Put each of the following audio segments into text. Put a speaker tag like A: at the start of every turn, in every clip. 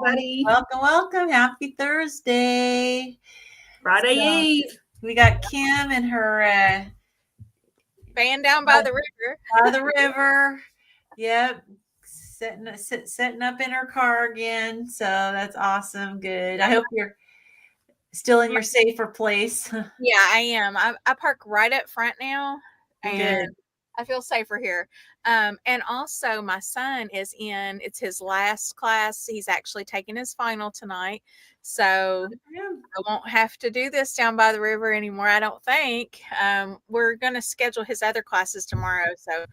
A: everybody.
B: Welcome. Happy Thursday.
A: Friday Eve.
B: We got Kim and her
C: van down by the river.
B: By the river. Yep. Setting up in her car again. So that's awesome. Good. I hope you're still in your safer place.
C: Yeah, I am. I park right up front now. And
B: Good.
C: I feel safer here. And also my son is it's his last class. He's actually taking his final tonight. So I won't have to do this down by the river anymore, I don't think. We're going to schedule his other classes tomorrow. So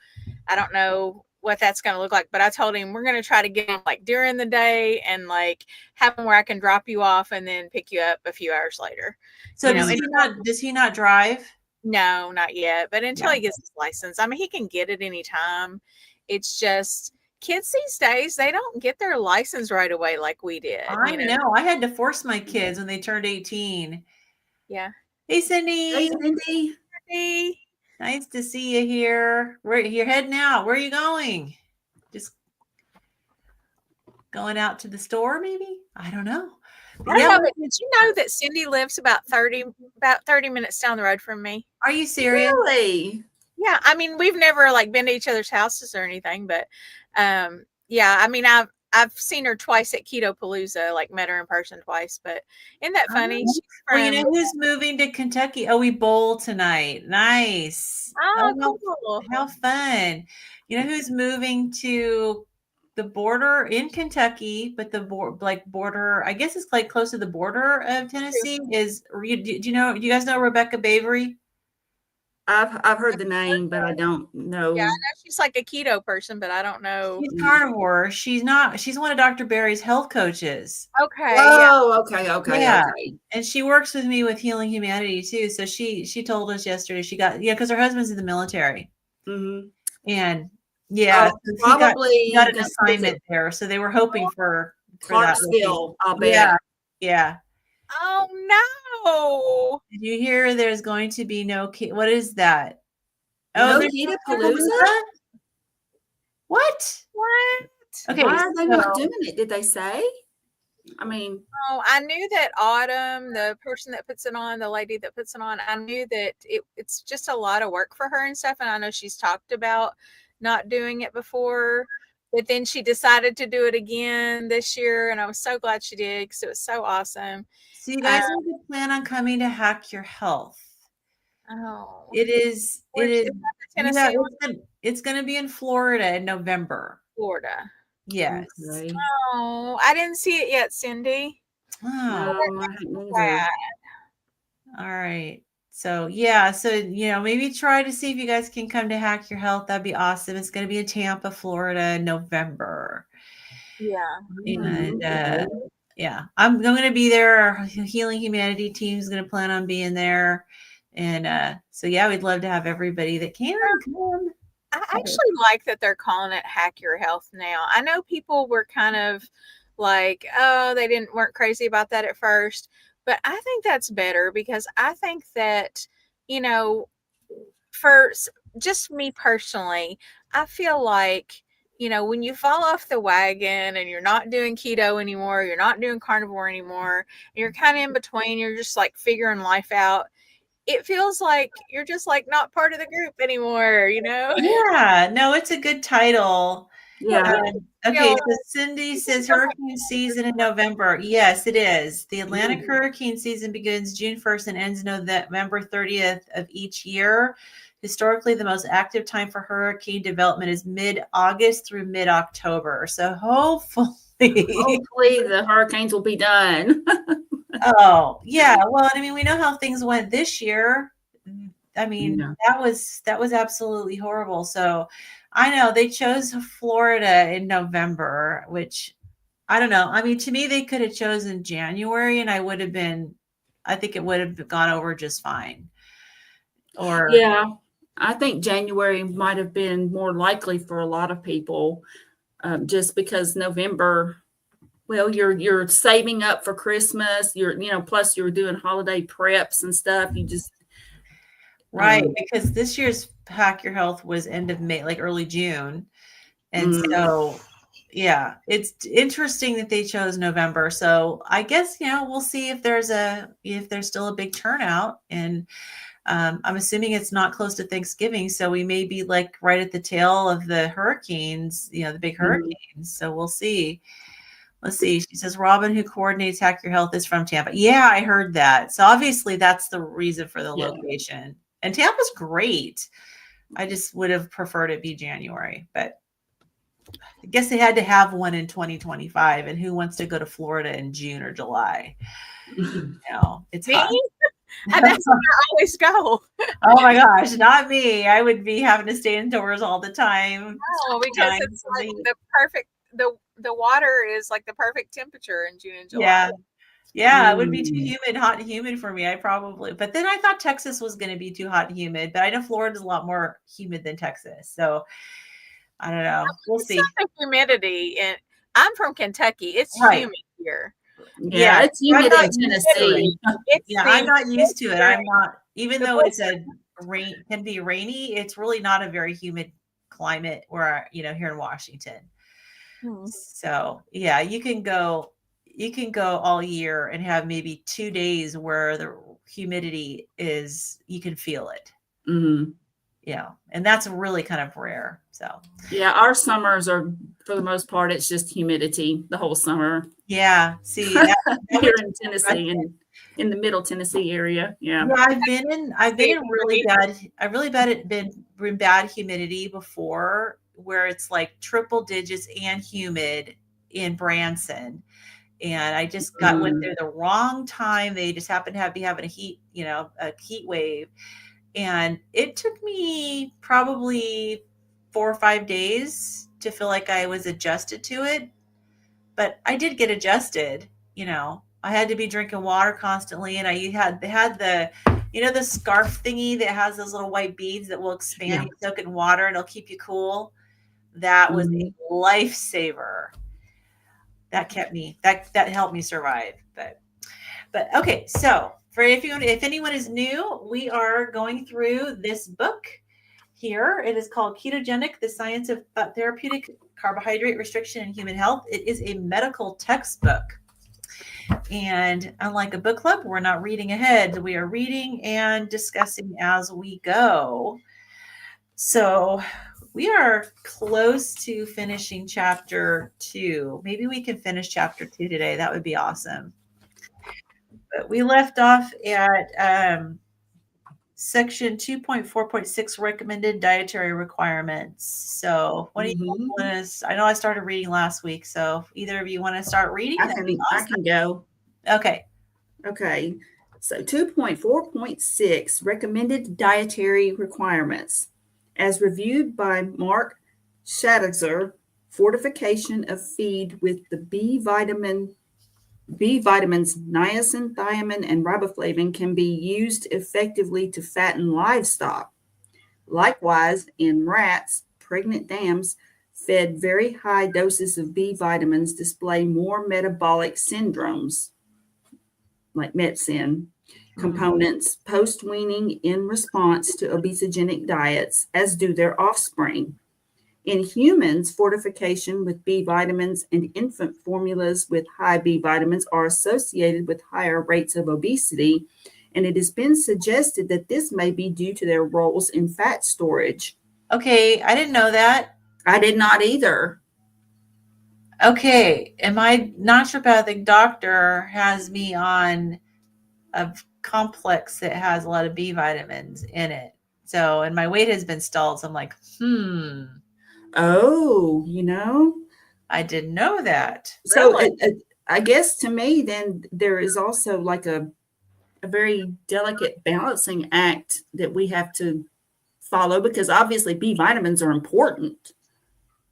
C: I don't know what that's going to look like, but I told him we're going to try to get him like during the day and like have him where I can drop you off and then pick you up a few hours later.
B: So does he not drive?
C: No, not yet. But until he gets his license, I mean, he can get it anytime. It's just kids these days, they don't get their license right away like we did.
B: I know. I had to force my kids when they turned 18.
C: Yeah.
B: Hey, Cindy.
A: Hey, Cindy.
C: Hey.
B: Nice to see you here. You're heading out. Where are you going? Just going out to the store, maybe? I don't know.
C: Did you know that Cindy lives about 30 minutes down the road from me?
B: Are you serious?
A: Really?
C: Yeah. I mean, we've never like been to each other's houses or anything, but yeah, I mean, I've seen her twice at Keto Palooza, like met her in person twice, but isn't that funny?
B: Well, you know who's moving to Kentucky? Oh, we bowl tonight. Nice.
C: Oh, cool.
B: How fun. You know who's moving to the border in Kentucky, but the border, I guess it's like close to the border of Tennessee do you guys know Rebecca Bavery?
A: I've heard the name, but I don't know.
C: Yeah, I know she's like a keto person, but I don't know.
B: She's carnivore. She's one of Dr. Barry's health coaches.
C: Okay.
A: Oh, yeah. Okay.
B: And she works with me with Healing Humanity too. So she told us yesterday she got, because her husband's in the military.
A: Mm-hmm.
B: And
A: he
B: got an assignment there. So they were hoping for
A: Clarksville, I'll bet.
B: Yeah.
C: Oh no.
B: Did you hear there's going to be no what is that?
A: No Keto Palooza?
B: What? Okay.
A: Why are they not doing it? Did they say? I mean,
C: I knew that Autumn, the person that puts it on, the lady that puts it on, I knew that it's just a lot of work for her and stuff. And I know she's talked about not doing it before, but then she decided to do it again this year. And I was so glad she did because it was so awesome.
B: So you guys need to plan on coming to Hack Your Health.
C: Oh.
B: It is. Tennessee. It's going to be in Florida in November.
C: Florida.
B: Yes.
A: Okay.
C: Oh, I didn't see it yet, Cindy.
B: Oh, all right. So maybe try to see if you guys can come to Hack Your Health. That'd be awesome. It's going to be in Tampa, Florida in November.
C: Yeah.
B: And I'm going to be there. Our Healing Humanity team is going to plan on being there. And we'd love to have everybody that can come.
C: I actually like that they're calling it Hack Your Health now. I know people were kind of like, oh, they weren't crazy about that at first, but I think that's better because I think that, for just me personally, I feel like, when you fall off the wagon and you're not doing keto anymore, you're not doing carnivore anymore, and you're kind of in between, you're just like figuring life out. It feels like you're just like not part of the group anymore,
B: Yeah, no, it's a good title.
A: Yeah.
B: Okay, so Cindy says hurricane season in November. Yes, it is. The Atlantic hurricane season begins June 1st and ends November 30th of each year. Historically, the most active time for hurricane development is mid-August through mid-October. So hopefully
A: the hurricanes will be done.
B: Oh, yeah. Well, I mean, we know how things went this year. I mean, that was absolutely horrible. So I know they chose Florida in November, which I don't know. I mean, to me, they could have chosen January and I think it would have gone over just fine.
A: I think January might have been more likely for a lot of people, just because November, well, you're saving up for Christmas. Plus you're doing holiday preps and stuff. You just
B: right, because this year's Hack Your Health was end of May, like early June, and so Yeah, it's interesting that they chose November. So I guess, we'll see if there's still a big turnout. And I'm assuming it's not close to Thanksgiving. So we may be like right at the tail of the hurricanes, the big hurricanes. So we'll see. Let's see. She says, Robin, who coordinates Hack Your Health, is from Tampa. Yeah, I heard that. So obviously that's the reason for the location. And Tampa's great. I just would have preferred it be January, but I guess they had to have one in 2025. And who wants to go to Florida in June or July? It's hot.
C: And that's where I always go.
B: Oh my gosh, not me. I would be having to stay indoors all the time.
C: No, because it's like the perfect, the water is like the perfect temperature in June and July.
B: Yeah, it would be too humid, hot and humid for me. But then I thought Texas was going to be too hot and humid, but I know Florida's a lot more humid than Texas. So I don't know. We'll see.
C: The humidity, and I'm from Kentucky. It's humid here.
A: Yeah, it's humid in Tennessee.
B: I'm not used to it. I'm not, even though it's can be rainy, it's really not a very humid climate where, here in Washington. So yeah, you can go all year and have maybe 2 days where the humidity is, you can feel it. And that's really kind of rare. So
A: yeah, our summers are, for the most part, it's just humidity the whole summer.
B: Yeah, see,
A: here in Tennessee and in the Middle Tennessee area. Yeah,
B: I've been in really bad humidity before, where it's like triple digits and humid in Branson. And I just went there the wrong time. They just happened to be having a heat wave. And it took me probably 4 or 5 days to feel like I was adjusted to it. But I did get adjusted. I had to be drinking water constantly. And I had the, the scarf thingy that has those little white beads that will expand. You soak it in water and it'll keep you cool. That was a lifesaver. That kept me, that helped me survive. But okay. So if anyone is new, we are going through this book here. It is called Ketogenic, the Science of Therapeutic Carbohydrate Restriction in Human Health. It is a medical textbook. And unlike a book club, we're not reading ahead. We are reading and discussing as we go. So we are close to finishing chapter 2. Maybe we can finish chapter 2 today. That would be awesome. But we left off at section 2.4.6, recommended dietary requirements. So what do you want to, I know I started reading last week, so if either of you want to start reading?
A: I can go.
B: Okay.
A: So 2.4.6, recommended dietary requirements. As reviewed by Mark Schatzer, fortification of feed with the B vitamins niacin, thiamine, and riboflavin can be used effectively to fatten livestock. Likewise, in rats, pregnant dams fed very high doses of B vitamins display more metabolic syndromes, like MetSyn, components post-weaning in response to obesogenic diets, as do their offspring. In humans, fortification with B vitamins and infant formulas with high B vitamins are associated with higher rates of obesity, and it has been suggested that this may be due to their roles in fat storage.
B: Okay, I didn't know that.
A: I did not either.
B: Okay, and my naturopathic doctor has me on a complex that has a lot of B vitamins in it. So, and my weight has been stalled. So I'm like,
A: Oh,
B: I didn't know that.
A: So I guess to me, then there is also like a very delicate balancing act that we have to follow, because obviously B vitamins are important.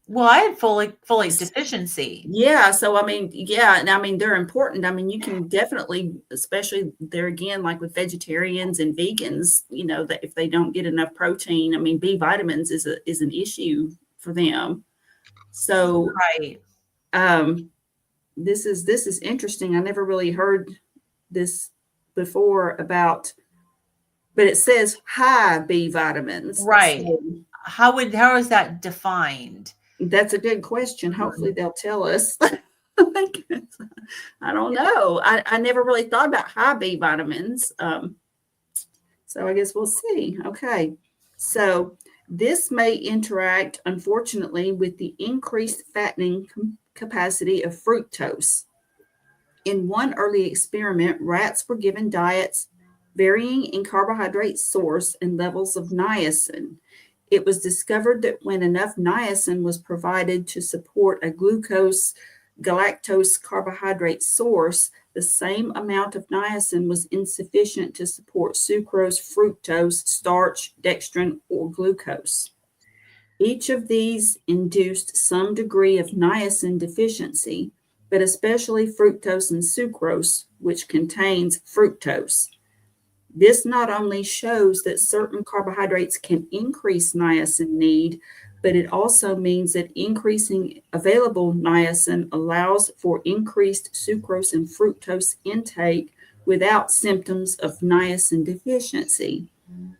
B: Well, I had folate deficiency.
A: Yeah. So, and they're important. You can definitely, especially there again, like with vegetarians and vegans, that if they don't get enough protein, B vitamins is an issue for them. So,
B: right.
A: This is interesting. I never really heard this before but it says high B vitamins.
B: Right.
A: So,
B: how is that defined?
A: That's a good question. Hopefully they'll tell us. I don't know. I never really thought about high B vitamins. So I guess we'll see. Okay. So this may interact, unfortunately, with the increased fattening capacity of fructose. In one early experiment, rats were given diets varying in carbohydrate source and levels of niacin. It was discovered that when enough niacin was provided to support a glucose galactose carbohydrate source, the same amount of niacin was insufficient to support sucrose, fructose, starch, dextrin, or glucose. Each of these induced some degree of niacin deficiency, but especially fructose and sucrose, which contains fructose. This not only shows that certain carbohydrates can increase niacin need, but it also means that increasing available niacin allows for increased sucrose and fructose intake without symptoms of niacin deficiency.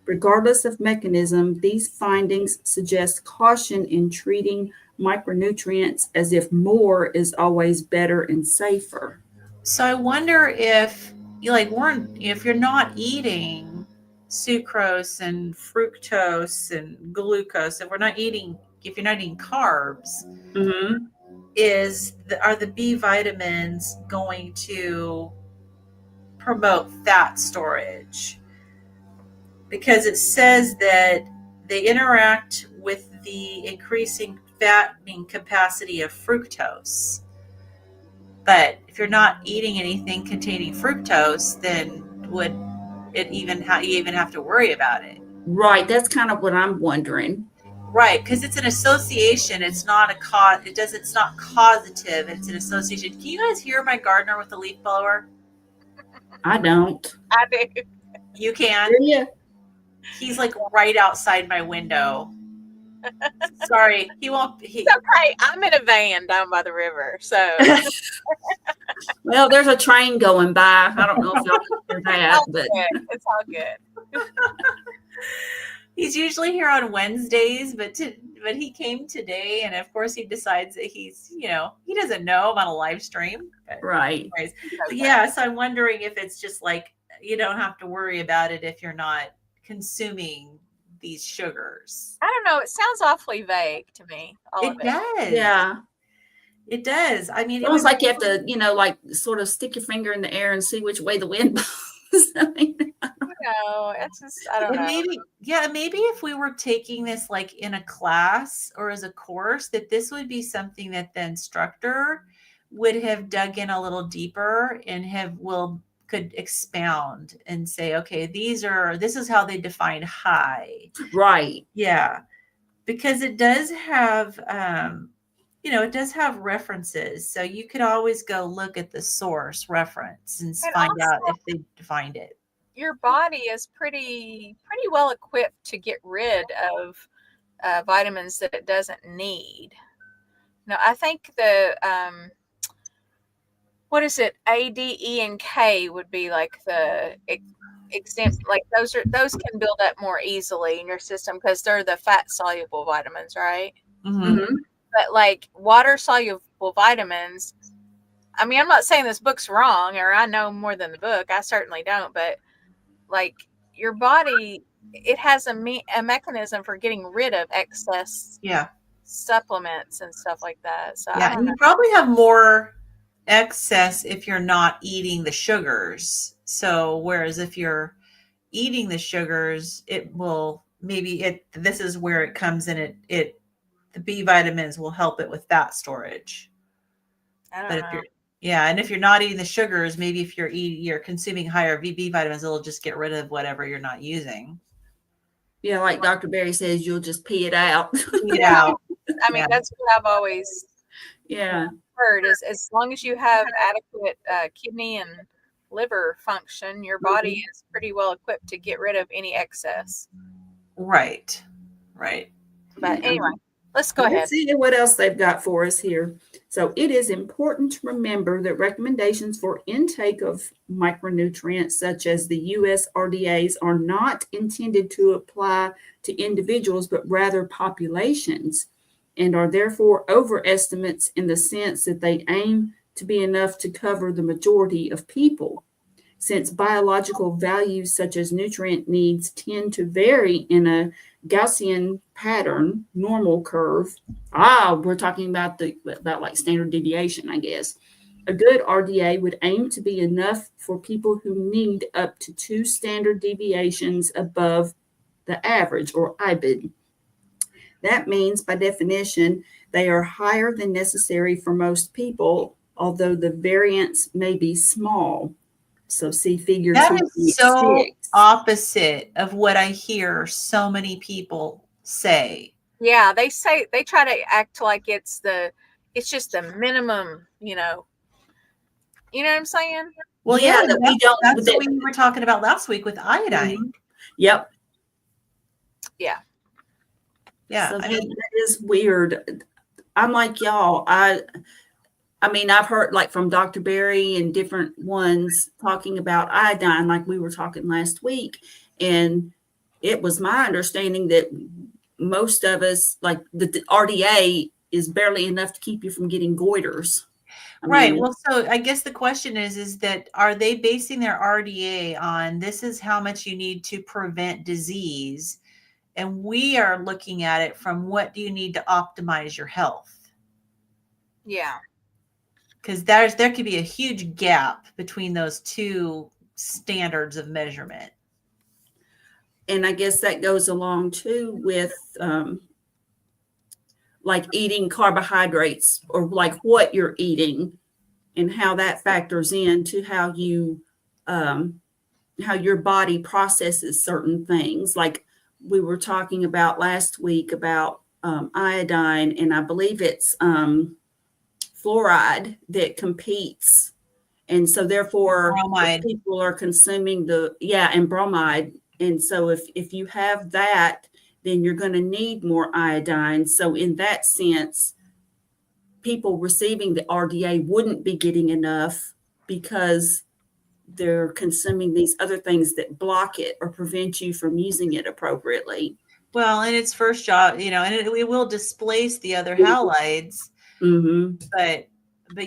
A: Regardless of mechanism, these findings suggest caution in treating micronutrients as if more is always better and safer.
B: So I wonder if if you're not eating sucrose and fructose and glucose, if you're not eating carbs,
A: Mm-hmm.
B: are the B vitamins going to promote fat storage? Because it says that they interact with the increasing fattening capacity of fructose. But if you're not eating anything containing fructose, then would it you even have to worry about it?
A: Right. That's kind of what I'm wondering.
B: Right, because it's an association. It's not a cause. It's not causative. It's an association. Can you guys hear my gardener with the leaf blower?
A: I don't.
C: I do.
B: You can.
A: Yeah.
B: He's like right outside my window. Sorry, he won't.
C: It's okay. I'm in a van down by the river, so.
A: Well, there's a train going by. I don't know if y'all can hear that, but
C: It's all good.
B: He's usually here on Wednesdays, but he came today, and of course he decides that he doesn't know I'm on a live stream.
A: Right.
B: Anyways, yeah, so I'm wondering if it's just like you don't have to worry about it if you're not consuming these sugars.
C: I don't know. It sounds awfully vague to me.
B: It does.
A: Yeah.
B: It does. I mean,
A: It's almost like you have to, like sort of stick your finger in the air and see which way the wind blows.
C: It's just, I don't know.
B: Maybe if we were taking this like in a class or as a course, that this would be something that the instructor would have dug in a little deeper and could expound and say, okay, this is how they define high.
A: Right.
B: Yeah. Because it does have, it does have references. So you could always go look at the source reference and find out if they defined it.
C: Your body is pretty well equipped to get rid of vitamins that it doesn't need. Now, I think the what is it? A, D, E, and K would be like the extent. Like those can build up more easily in your system because they're the fat soluble vitamins, right?
B: Mm-hmm.
C: But like water soluble vitamins. I mean, I'm not saying this book's wrong or I know more than the book. I certainly don't. But like your body, it has a mechanism for getting rid of excess supplements and stuff like that. So
B: yeah, and you probably have more excess if you're not eating the sugars. So whereas if you're eating the sugars, this is where it comes in. The B vitamins will help it with fat storage. And if you're not eating the sugars, maybe if you're consuming higher B vitamins, it'll just get rid of whatever you're not using.
A: Yeah, like Dr. Berry says, you'll just pee it out.
B: Pee it out.
C: I mean, that's what I've always heard is as long as you have adequate kidney and liver function, your body is pretty well equipped to get rid of any excess.
B: Right.
C: But anyway, let's go ahead.
A: Let's see what else they've got for us here. So it is important to remember that recommendations for intake of micronutrients, such as the USRDA's, are not intended to apply to individuals, but rather populations. and are therefore overestimates in the sense that they aim to be enough to cover the majority of people. Since biological values such as nutrient needs tend to vary in a Gaussian pattern, normal curve. We're talking about like standard deviation, I guess. A good RDA would aim to be enough for people who need up to 2 standard deviations above the average, or IBID. That means, by definition, they are higher than necessary for most people, although the variance may be small. So see figure
B: That
A: 2.6.
B: is so opposite of what I hear so many people say.
C: Yeah, they try to act like it's just the minimum, you know what I'm saying?
B: Well,
A: Yeah,
B: yeah,
A: that we don't.
B: that's what we were talking about last week with iodine.
A: Mhm. Yep.
C: Yeah.
B: Yeah.
A: So
B: I mean,
A: that is weird. I'm like y'all. I mean, I've heard like from Dr. Berry and different ones talking about iodine, like we were talking last week. And it was my understanding that most of us, like the RDA is barely enough to keep you from getting goiters.
B: right. Well, so I guess the question is that are they basing their RDA on this is how much you need to prevent disease? And we are looking at it from what do you need to optimize your health?
C: Yeah.
B: Because there could be a huge gap between those two standards of measurement.
A: And I guess that goes along too with like eating carbohydrates, or like what you're eating and how that factors into how your body processes certain things. Like we were talking about last week about iodine, and I believe it's fluoride that competes. And so therefore
B: Bromide.
A: people are consuming and bromide. And so if you have that, then you're going to need more iodine. So in that sense, people receiving the RDA wouldn't be getting enough because they're consuming these other things that block it or prevent you from using it appropriately.
B: Well, in its first job, and it will displace the other halides.
A: Mm-hmm.
B: But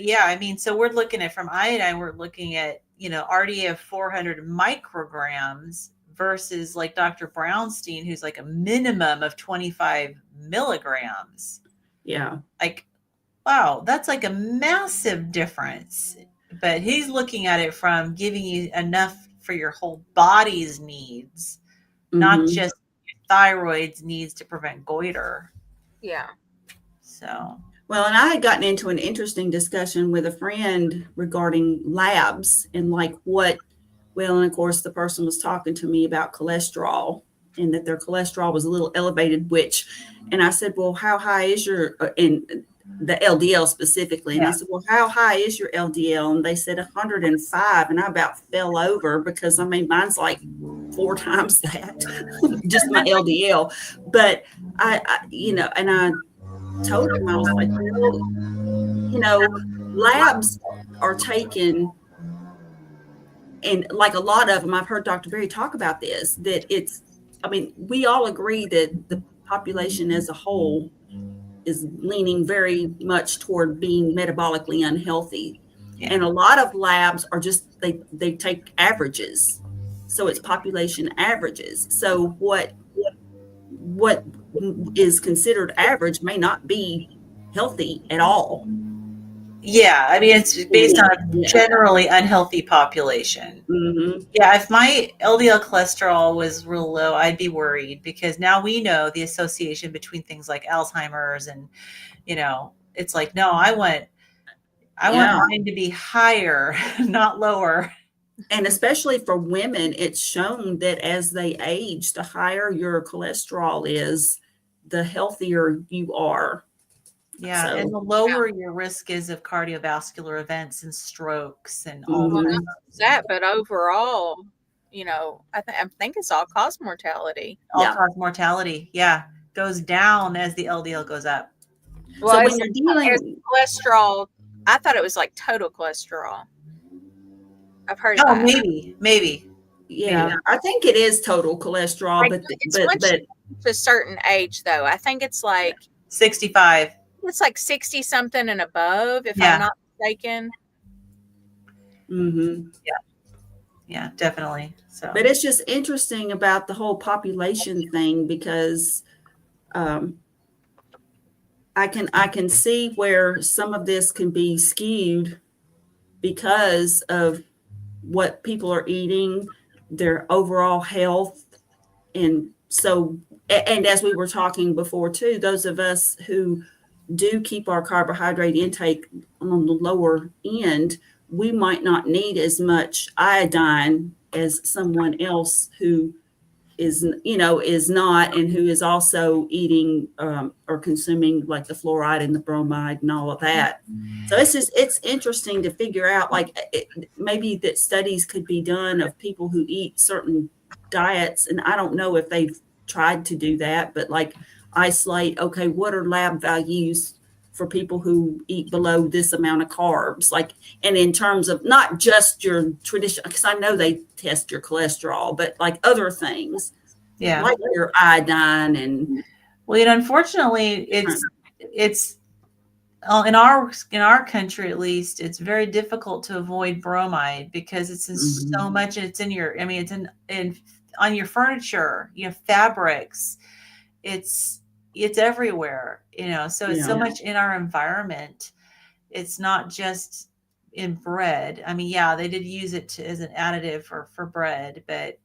B: yeah, I mean, so we're looking at from iodine, we're looking at, RDA of 400 micrograms versus like Dr. Brownstein, who's like a minimum of 25 milligrams.
A: Yeah.
B: Like, wow, that's like a massive difference. But he's looking at it from giving you enough for your whole body's needs, not just your thyroid's needs to prevent goiter.
C: Yeah.
B: So.
A: Well, and I had gotten into an interesting discussion with a friend regarding labs and like and of course the person was talking to me about cholesterol and that their cholesterol was a little elevated, and I said, well, how high is your, in the LDL specifically? And I said, well, how high is your LDL? And they said 105. And I about fell over because mine's like 4 times that, just my LDL. But I and I told him, I was like, labs are taken, and like a lot of them, I've heard Dr. Berry talk about this, that we all agree that the population as a whole is leaning very much toward being metabolically unhealthy. Yeah. And a lot of labs are just, they take averages. So it's population averages. So what is considered average may not be healthy at all.
B: Yeah, I mean, it's based on a generally unhealthy population.
A: Mm-hmm.
B: Yeah, if my LDL cholesterol was real low, I'd be worried because now we know the association between things like Alzheimer's and, it's like, no, I want mine to be higher, not lower.
A: And especially for women, it's shown that as they age, the higher your cholesterol is, the healthier you are.
B: Yeah, and the lower your risk is of cardiovascular events and strokes and all
C: that. But overall, I think it's all-cause mortality.
B: All-cause mortality, goes down as the LDL goes up.
C: Well, so when you're dealing with cholesterol, I thought it was like total cholesterol. I've heard that.
B: Maybe.
A: Yeah, I think it is total cholesterol, but
C: to a certain age, though. I think it's like
B: 65.
C: It's like 60 something and above, if
B: Yeah.
C: I'm not mistaken.
A: Mm-hmm.
B: Yeah, definitely. So,
A: But it's just interesting about the whole population thing because I can see where some of this can be skewed because of what people are eating, their overall health. And so, and as we were talking before too, those of us who do keep our carbohydrate intake on the lower end, we might not need as much iodine as someone else who is not, and who is also eating or consuming like the fluoride and the bromide and all of that. So it's interesting to figure out, like maybe that studies could be done of people who eat certain diets, and I don't know if they've tried to do that, but like isolate, okay, what are lab values for people who eat below this amount of carbs, like, and in terms of not just your traditional, because I know they test your cholesterol, but like other things,
B: yeah.
A: like your iodine and.
B: Well, unfortunately, it's in our country, at least, it's very difficult to avoid bromide because it's in so much. It's in your, I mean, it's in on your furniture, fabrics. It's everywhere, so it's so much in our environment. It's not just in bread. I mean, yeah, they did use it as an additive for bread, but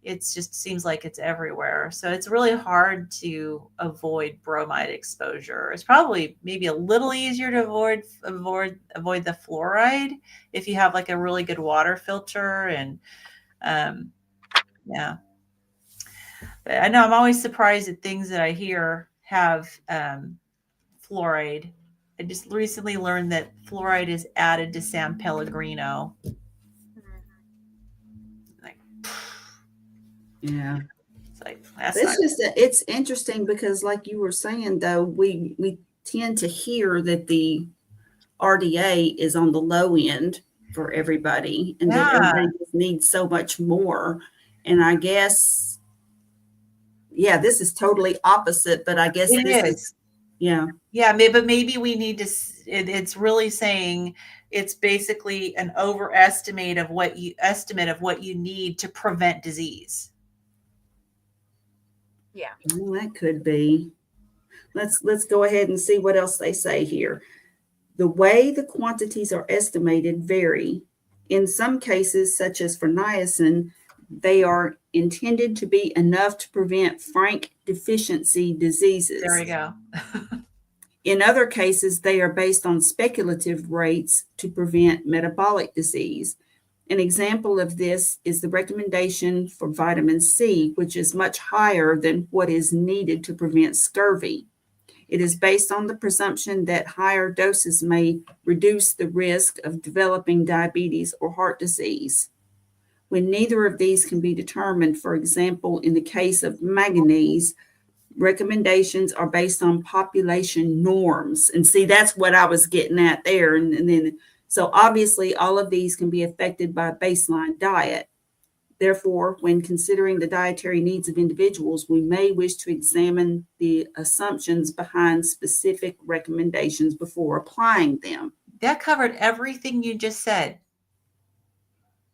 B: it just seems like it's everywhere. So it's really hard to avoid bromide exposure. It's probably maybe a little easier to avoid the fluoride if you have like a really good water filter. And yeah. But I know I'm always surprised at things that I hear have fluoride. I just recently learned that fluoride is added to San Pellegrino. Like,
A: Yeah.
B: it's like, that's
A: it's interesting because, like you were saying, though, we tend to hear that the RDA is on the low end for everybody, and that everybody just needs so much more. And I guess, yeah, this is totally opposite, but I guess
B: it is.
A: Yeah.
B: But maybe we need to, it's really saying it's basically an overestimate of what you need to prevent disease.
C: Yeah.
A: Well, that could be. Let's go ahead and see what else they say here. The way the quantities are estimated vary. In some cases, such as for niacin, they are intended to be enough to prevent frank deficiency diseases.
B: There we go.
A: In other cases, they are based on speculative rates to prevent metabolic disease. An example of this is the recommendation for vitamin C, which is much higher than what is needed to prevent scurvy. It is based on the presumption that higher doses may reduce the risk of developing diabetes or heart disease. When neither of these can be determined, for example, in the case of manganese, recommendations are based on population norms. And see, that's what I was getting at there. And then, so obviously all of these can be affected by baseline diet. Therefore, when considering the dietary needs of individuals, we may wish to examine the assumptions behind specific recommendations before applying them.
B: That covered everything you just said.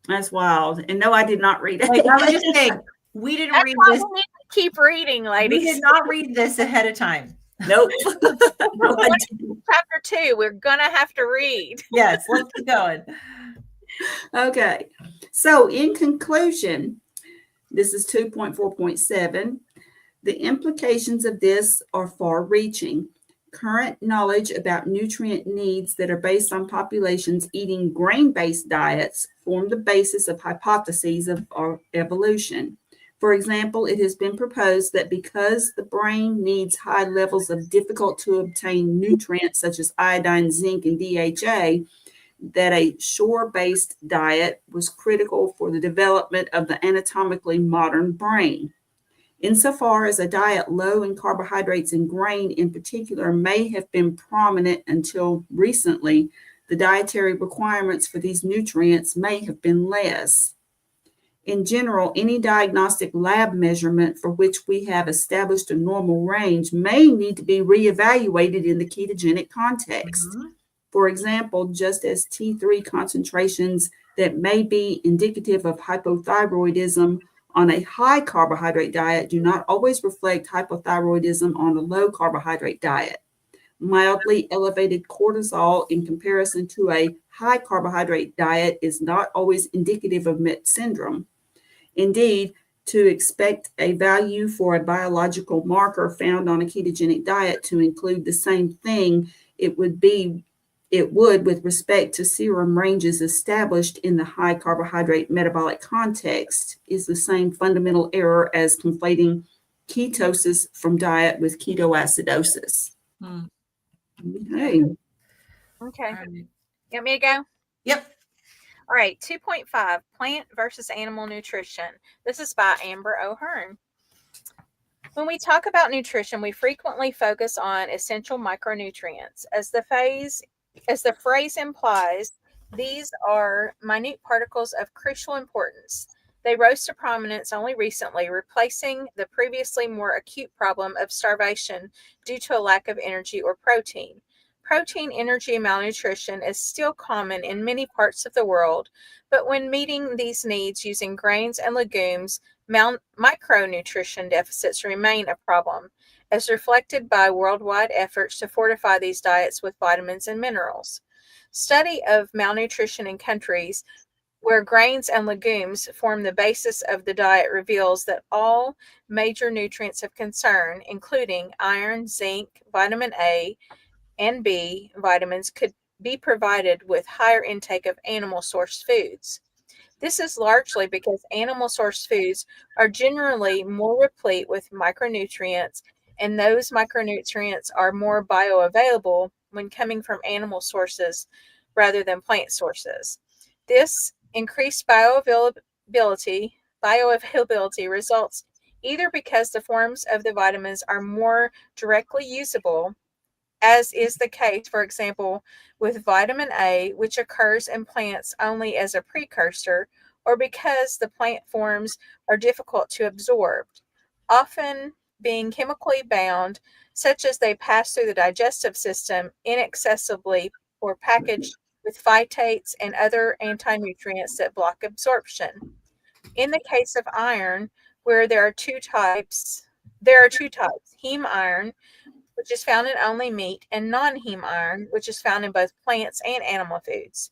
A: That's wild. And no, I did not read it.
B: Like, I was just saying, we didn't read this.
C: We need to keep reading, ladies.
B: We did not read this ahead of time.
A: Nope.
C: Chapter 2, we're going to have to read.
B: Yes, let's keep going.
A: Okay. So in conclusion, this is 2.4.7. The implications of this are far-reaching. Current knowledge about nutrient needs that are based on populations eating grain-based diets form the basis of hypotheses of our evolution. For example, it has been proposed that because the brain needs high levels of difficult-to-obtain nutrients such as iodine, zinc, and DHA, that a shore-based diet was critical for the development of the anatomically modern brain. Insofar as a diet low in carbohydrates and grain in particular may have been prominent until recently, the dietary requirements for these nutrients may have been less. In general, any diagnostic lab measurement for which we have established a normal range may need to be reevaluated in the ketogenic context.
B: Mhm.
A: For example, just as T3 concentrations that may be indicative of hypothyroidism on a high carbohydrate diet do not always reflect hypothyroidism on a low carbohydrate diet. Mildly elevated cortisol in comparison to a high carbohydrate diet is not always indicative of MET syndrome. Indeed, to expect a value for a biological marker found on a ketogenic diet to include the same thing it would with respect to serum ranges established in the high carbohydrate metabolic context is the same fundamental error as conflating ketosis from diet with ketoacidosis.
B: Hmm.
A: Okay.
C: Okay.
B: All right.
C: You want me to go?
B: Yep.
C: All right. 2.5 Plant versus Animal Nutrition. This is by Amber O'Hearn. When we talk about nutrition, we frequently focus on essential micronutrients. As the phrase implies, these are minute particles of crucial importance. They rose to prominence only recently, replacing the previously more acute problem of starvation due to a lack of energy or protein. Protein, energy, and malnutrition is still common in many parts of the world, but when meeting these needs using grains and legumes, micronutrition deficits remain a problem, as reflected by worldwide efforts to fortify these diets with vitamins and minerals. Study of malnutrition in countries where grains and legumes form the basis of the diet reveals that all major nutrients of concern, including iron, zinc, vitamin A, and B vitamins, could be provided with higher intake of animal source foods. This is largely because animal source foods are generally more replete with micronutrients, and those micronutrients are more bioavailable when coming from animal sources rather than plant sources. This increased bioavailability results either because the forms of the vitamins are more directly usable, as is the case, for example, with vitamin A, which occurs in plants only as a precursor, or because the plant forms are difficult to absorb, often being chemically bound, such as they pass through the digestive system inaccessibly or packaged with phytates and other anti-nutrients that block absorption. In the case of iron, where there are two types, heme iron, which is found in only meat, and non-heme iron, which is found in both plants and animal foods.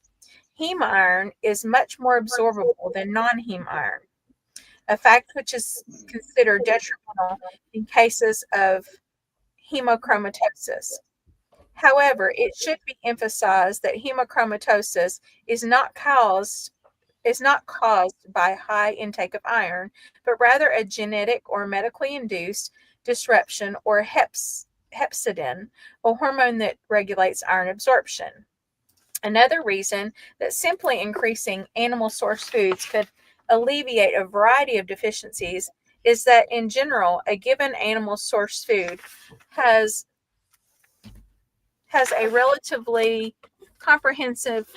C: Heme iron is much more absorbable than non-heme iron, a fact which is considered detrimental in cases of hemochromatosis. However, it should be emphasized that hemochromatosis is not caused by high intake of iron, but rather a genetic or medically induced disruption or hepcidin, a hormone that regulates iron absorption. Another reason that simply increasing animal source foods could alleviate a variety of deficiencies is that in general, a given animal source food has a relatively comprehensive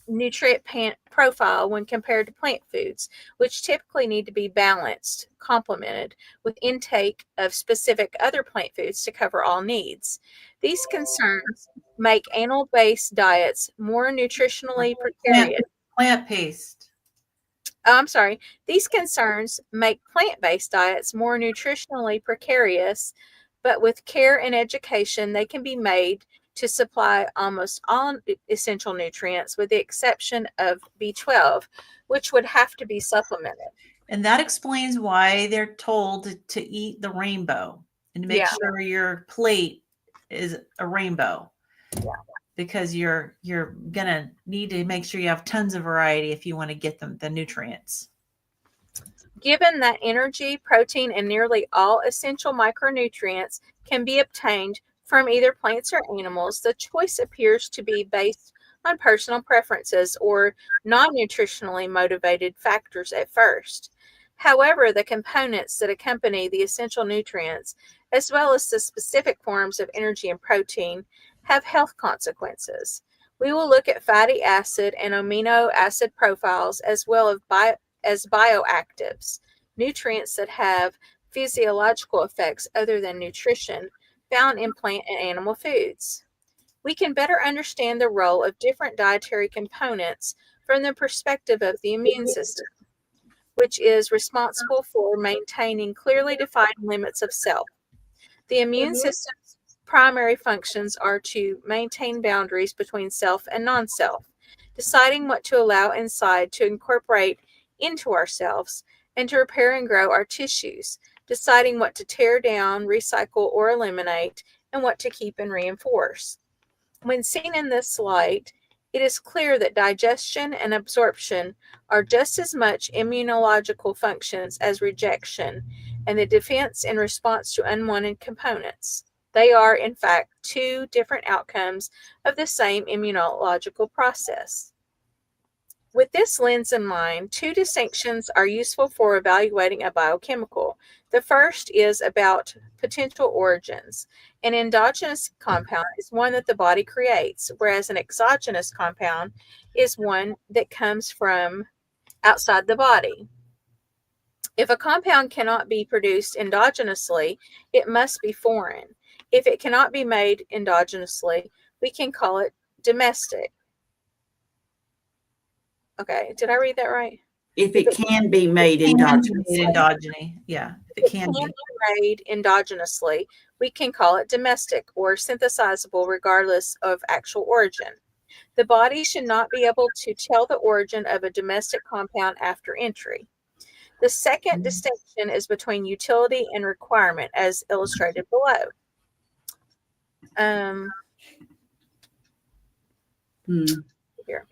C: nutrient profile when compared to plant foods, which typically need to be balanced, complemented with intake of specific other plant foods to cover all needs. These concerns make animal-based diets more nutritionally precarious.
B: Plant-based.
C: These concerns make plant-based diets more nutritionally precarious, but with care and education, they can be made to supply almost all essential nutrients with the exception of B12, which would have to be supplemented.
B: And that explains why they're told to eat the rainbow and to make sure your plate is a rainbow.
C: Yeah.
B: Because you're gonna need to make sure you have tons of variety if you want to get the nutrients.
C: Given that energy, protein, and nearly all essential micronutrients can be obtained from either plants or animals, the choice appears to be based on personal preferences or non-nutritionally motivated factors at first. However, the components that accompany the essential nutrients, as well as the specific forms of energy and protein, have health consequences. We will look at fatty acid and amino acid profiles as well as bioactives, nutrients that have physiological effects other than nutrition found in plant and animal foods. We can better understand the role of different dietary components from the perspective of the immune system, which is responsible for maintaining clearly defined limits of self. The immune system's primary functions are to maintain boundaries between self and non-self, deciding what to allow inside to incorporate into ourselves, and to repair and grow our tissues, deciding what to tear down, recycle, or eliminate, and what to keep and reinforce. When seen in this light, it is clear that digestion and absorption are just as much immunological functions as rejection and the defense in response to unwanted components. They are, in fact, two different outcomes of the same immunological process. With this lens in mind, two distinctions are useful for evaluating a biochemical. The first is about potential origins. An endogenous compound is one that the body creates, whereas an exogenous compound is one that comes from outside the body. If a compound cannot be produced endogenously, it must be foreign. If it cannot be made endogenously, we can call it domestic. Okay, did I read that right?
A: If it can be made endogenously.
B: Yeah,
C: if it can be made endogenously, we can call it domestic or synthesizable regardless of actual origin. The body should not be able to tell the origin of a domestic compound after entry. The second distinction is between utility and requirement, as illustrated below. Here.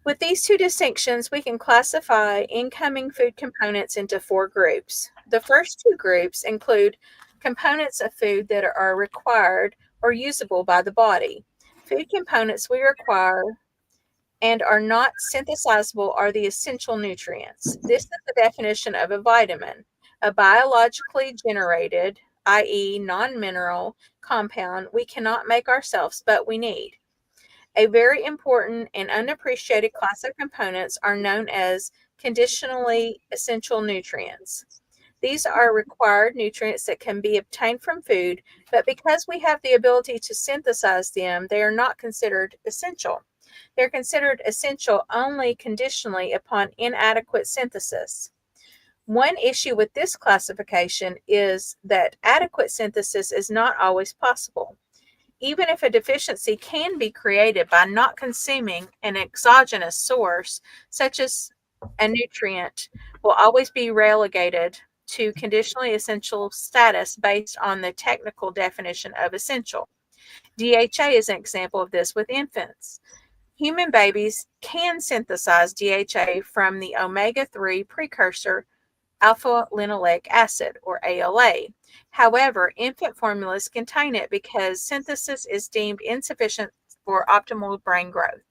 C: With these two distinctions, we can classify incoming food components into four groups. The first two groups include components of food that are required or usable by the body. Food components we require and are not synthesizable are the essential nutrients. This is the definition of a vitamin, a biologically generated, i.e., non-mineral compound we cannot make ourselves, but we need. A very important and unappreciated class of components are known as conditionally essential nutrients. These are required nutrients that can be obtained from food, but because we have the ability to synthesize them, they are not considered essential. They're considered essential only conditionally upon inadequate synthesis. One issue with this classification is that adequate synthesis is not always possible. Even if a deficiency can be created by not consuming an exogenous source, such as a nutrient, will always be relegated to conditionally essential status based on the technical definition of essential. DHA is an example of this with infants. Human babies can synthesize DHA from the omega-3 precursor alpha-linoleic acid, or ALA. However, infant formulas contain it because synthesis is deemed insufficient for optimal brain growth.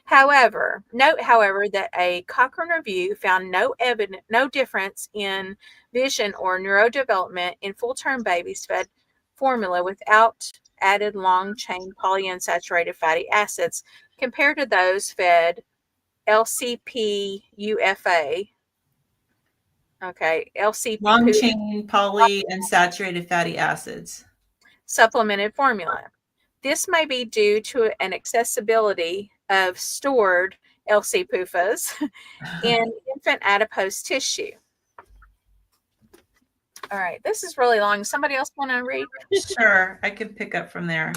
C: However, note, that a Cochrane review found no difference in vision or neurodevelopment in full-term babies fed formula without added long-chain polyunsaturated fatty acids compared to those fed LCP-UFA. Okay,
B: long chain polyunsaturated fatty acids.
C: Supplemented formula. This may be due to an accessibility of stored LC-PUFAs in infant adipose tissue. All right, this is really long. Somebody else want to read?
B: Sure, I can pick up from there.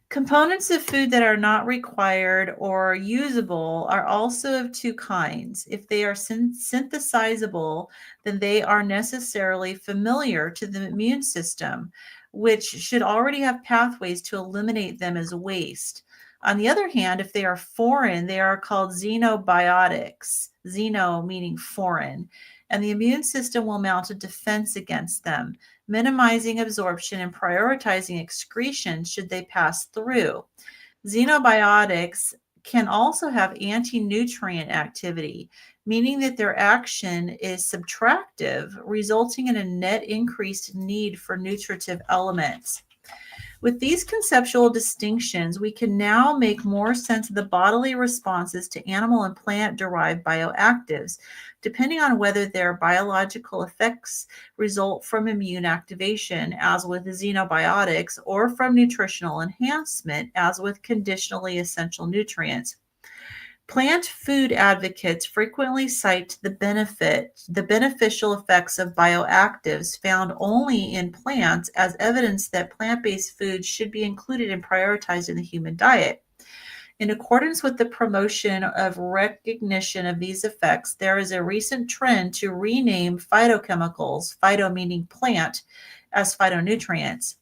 B: Components of food that are not required or usable are also of two kinds. If they are synthesizable, then they are necessarily familiar to the immune system, which should already have pathways to eliminate them as waste. On the other hand, if they are foreign, they are called xenobiotics, xeno meaning foreign, and the immune system will mount a defense against them, minimizing absorption and prioritizing excretion should they pass through. Xenobiotics can also have anti-nutrient activity, meaning that their action is subtractive, resulting in a net increased need for nutritive elements. With these conceptual distinctions, we can now make more sense of the bodily responses to animal and plant-derived bioactives, depending on whether their biological effects result from immune activation, as with xenobiotics, or from nutritional enhancement, as with conditionally essential nutrients. Plant food advocates frequently cite the beneficial effects of bioactives found only in plants as evidence that plant-based foods should be included and prioritized in the human diet. In accordance with the promotion of recognition of these effects, there is a recent trend to rename phytochemicals, phyto meaning plant, as phytonutrients.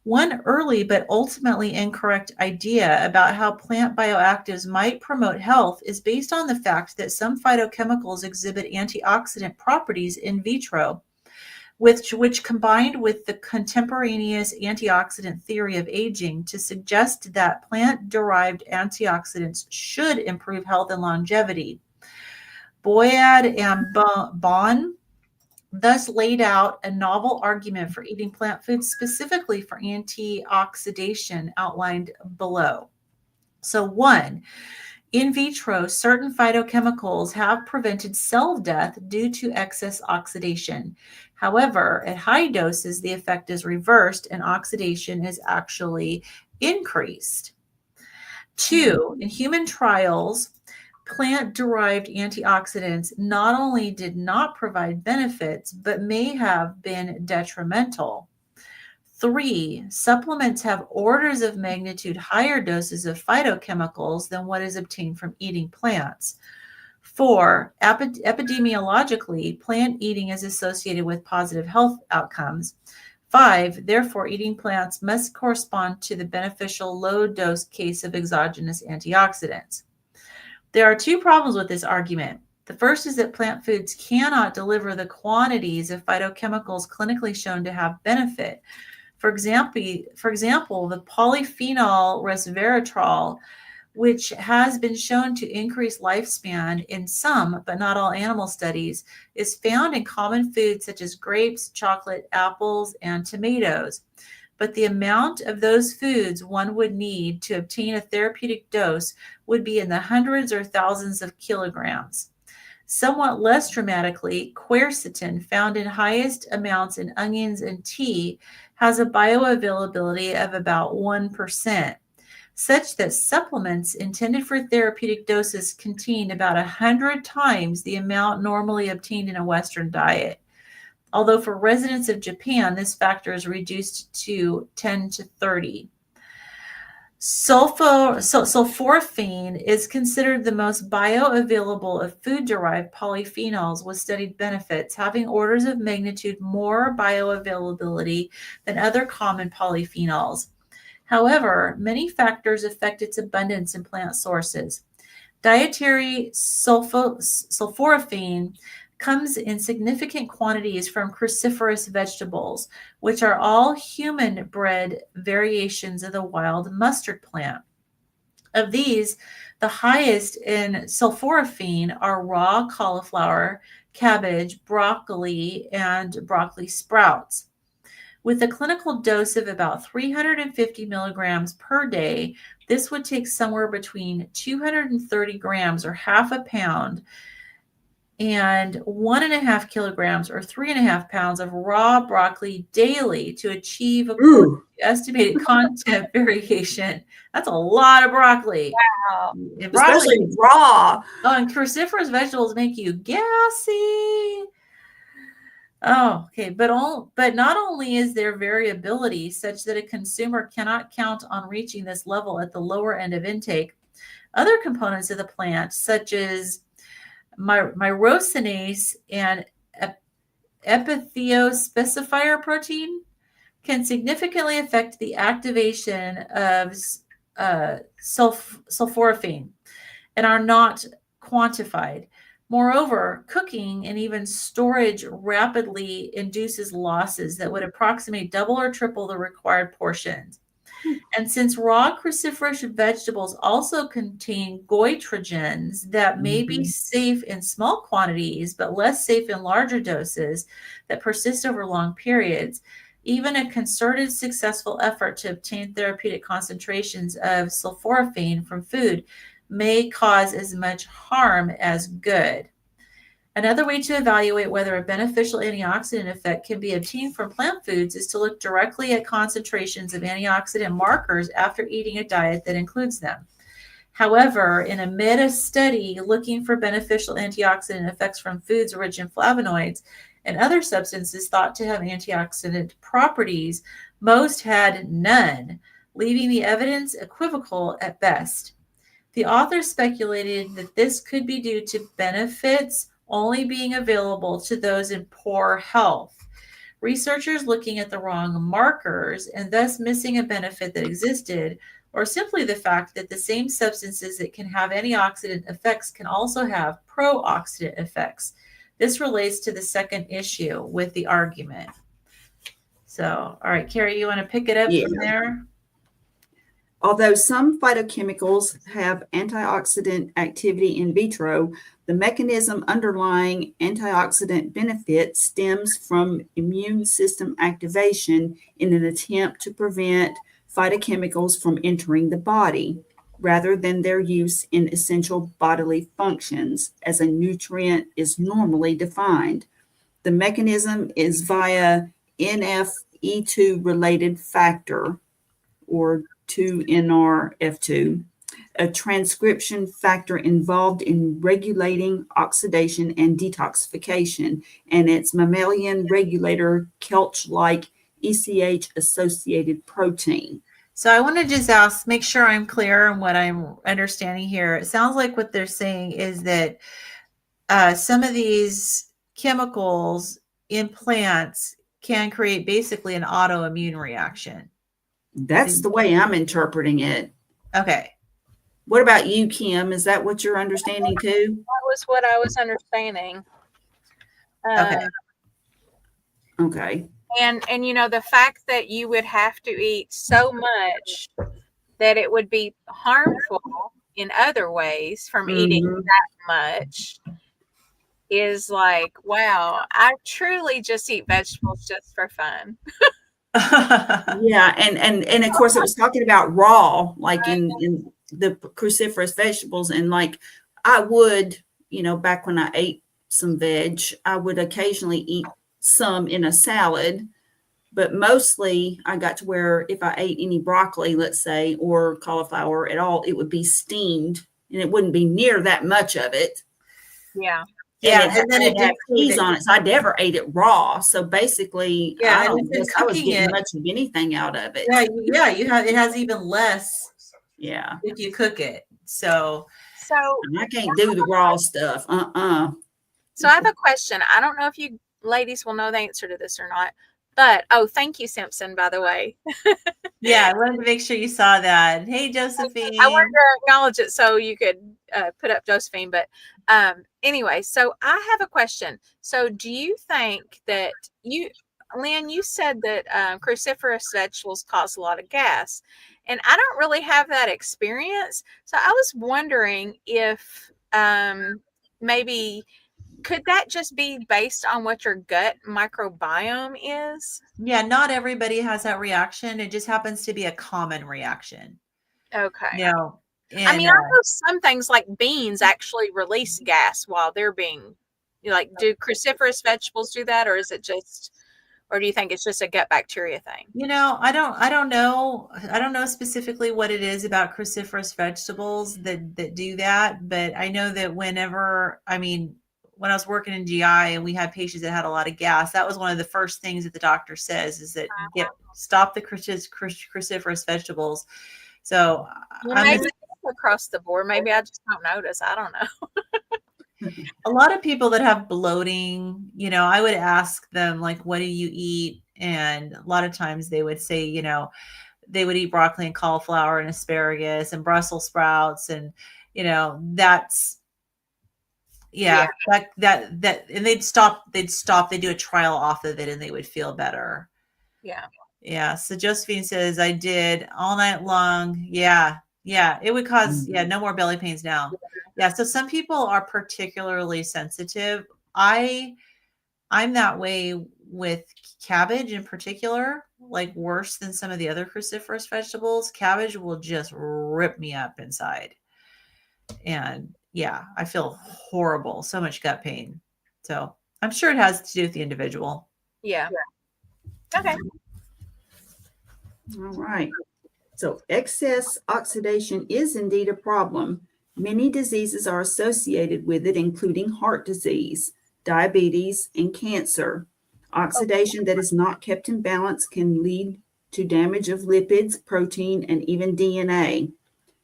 B: One early but ultimately incorrect idea about how plant bioactives might promote health is based on the fact that some phytochemicals exhibit antioxidant properties in vitro, which combined with the contemporaneous antioxidant theory of aging to suggest that plant-derived antioxidants should improve health and longevity. Boyd and Bonn thus laid out a novel argument for eating plant foods specifically for antioxidation outlined below. So 1, in vitro, certain phytochemicals have prevented cell death due to excess oxidation. However, at high doses, the effect is reversed and oxidation is actually increased. 2, in human trials, plant-derived antioxidants not only did not provide benefits, but may have been detrimental. 3, supplements have orders of magnitude higher doses of phytochemicals than what is obtained from eating plants. 4, epidemiologically, plant eating is associated with positive health outcomes. 5, therefore, eating plants must correspond to the beneficial low-dose case of exogenous antioxidants. There are 2 problems with this argument. The first is that plant foods cannot deliver the quantities of phytochemicals clinically shown to have benefit. For example, the polyphenol resveratrol, which has been shown to increase lifespan in some, but not all animal studies, is found in common foods such as grapes, chocolate, apples, and tomatoes. But the amount of those foods one would need to obtain a therapeutic dose would be in the hundreds or thousands of kilograms. Somewhat less dramatically, quercetin, found in highest amounts in onions and tea, has a bioavailability of about 1%, such that supplements intended for therapeutic doses contain about 100 times the amount normally obtained in a Western diet. Although for residents of Japan, this factor is reduced to 10 to 30. Sulforaphane is considered the most bioavailable of food-derived polyphenols with studied benefits, having orders of magnitude more bioavailability than other common polyphenols. However, many factors affect its abundance in plant sources. Dietary sulforaphane comes in significant quantities from cruciferous vegetables, which are all human-bred variations of the wild mustard plant. Of these, the highest in sulforaphane are raw cauliflower, cabbage, broccoli, and broccoli sprouts. With a clinical dose of about 350 milligrams per day, this would take somewhere between 230 grams or half a pound and 1.5 kilograms or 3.5 pounds of raw broccoli daily to achieve a estimated content variation. That's a lot of broccoli.
C: Wow.
A: Especially raw.
B: Oh, and cruciferous vegetables make you gassy. Oh, okay. But not only is there variability such that a consumer cannot count on reaching this level at the lower end of intake, other components of the plant, such as myrosinase and epithiospecifier protein, can significantly affect the activation of sulforaphane and are not quantified. Moreover, cooking and even storage rapidly induces losses that would approximate double or triple the required portions. And since raw cruciferous vegetables also contain goitrogens that may be safe in small quantities, but less safe in larger doses that persist over long periods, Even a concerted, successful effort to obtain therapeutic concentrations of sulforaphane from food may cause as much harm as good. Another way to evaluate whether a beneficial antioxidant effect can be obtained from plant foods is to look directly at concentrations of antioxidant markers after eating a diet that includes them. However, in a meta-study looking for beneficial antioxidant effects from foods rich in flavonoids and other substances thought to have antioxidant properties, most had none, leaving the evidence equivocal at best. The authors speculated that this could be due to benefits only being available to those in poor health. Researchers looking at the wrong markers and thus missing a benefit that existed, or simply the fact that the same substances that can have antioxidant effects can also have pro-oxidant effects. This relates to the second issue with the argument. So, all right, Carrie, you want to pick it up from there?
A: Although some phytochemicals have antioxidant activity in vitro, the mechanism underlying antioxidant benefit stems from immune system activation in an attempt to prevent phytochemicals from entering the body, rather than their use in essential bodily functions as a nutrient is normally defined. The mechanism is via NF-E2-related factor, or 2NRF2, a transcription factor involved in regulating oxidation and detoxification, and its mammalian regulator Kelch-like ECH-associated protein.
B: So I want to just make sure I'm clear on what I'm understanding here. It sounds like what they're saying is that some of these chemicals in plants can create basically an autoimmune reaction.
A: That's the way I'm interpreting it.
B: Okay.
A: What about you, Kim? Is that what you're understanding too?
C: That was what I was understanding.
B: Okay.
A: Okay.
C: And you know, the fact that you would have to eat so much that it would be harmful in other ways from eating that much is like, wow, I truly just eat vegetables just for fun.
A: Yeah, and of course it was talking about raw, like in the cruciferous vegetables, and like I would, back when I ate some veg, I would occasionally eat some in a salad, but mostly I got to where if I ate any broccoli, let's say, or cauliflower at all, it would be steamed and it wouldn't be near that much of it.
C: Yeah.
A: And then it had cheese on it, so I never ate it raw. So basically, I don't guess I was getting much of anything out of it.
B: Yeah, it has even less.
A: Yeah,
B: if you cook it. So
A: and I can't do the raw stuff.
C: So I have a question. I don't know if you ladies will know the answer to this or not, but thank you, Simpson, by the way.
B: Yeah, I wanted to make sure you saw that. Hey, Josephine.
C: I wanted to acknowledge it so you could put up Josephine. But anyway, so I have a question. So do you think that Lynn, you said that cruciferous vegetables cause a lot of gas, and I don't really have that experience. So I was wondering if maybe could that just be based on what your gut microbiome is?
B: Yeah, not everybody has that reaction. It just happens to be a common reaction.
C: Okay.
B: I
C: mean, I know some things like beans actually release gas while they're being, do cruciferous vegetables do that, or is it just, or do you think it's just a gut bacteria thing?
B: I don't know. I don't know specifically what it is about cruciferous vegetables that do that, but I know that when I was working in GI and we had patients that had a lot of gas, that was one of the first things that the doctor says is that stop the cruciferous vegetables. So
C: maybe across the board, maybe I just don't notice. I don't know.
B: A lot of people that have bloating, I would ask them, like, what do you eat? And a lot of times they would say, they would eat broccoli and cauliflower and asparagus and Brussels sprouts. And, that's, that, and they'd stop, they'd do a trial off of it and they would feel better.
C: Yeah.
B: Yeah. So Josephine says, I did all night long. Yeah. It would cause, no more belly pains now. Yeah. So some people are particularly sensitive. I'm that way with cabbage in particular, like worse than some of the other cruciferous vegetables. Cabbage will just rip me up inside. And yeah, I feel horrible, so much gut pain. So I'm sure it has to do with the individual.
C: Yeah. Okay.
A: All right. So excess oxidation is indeed a problem. Many diseases are associated with it, including heart disease, diabetes, and cancer. Oxidation that is not kept in balance can lead to damage of lipids, protein, and even DNA.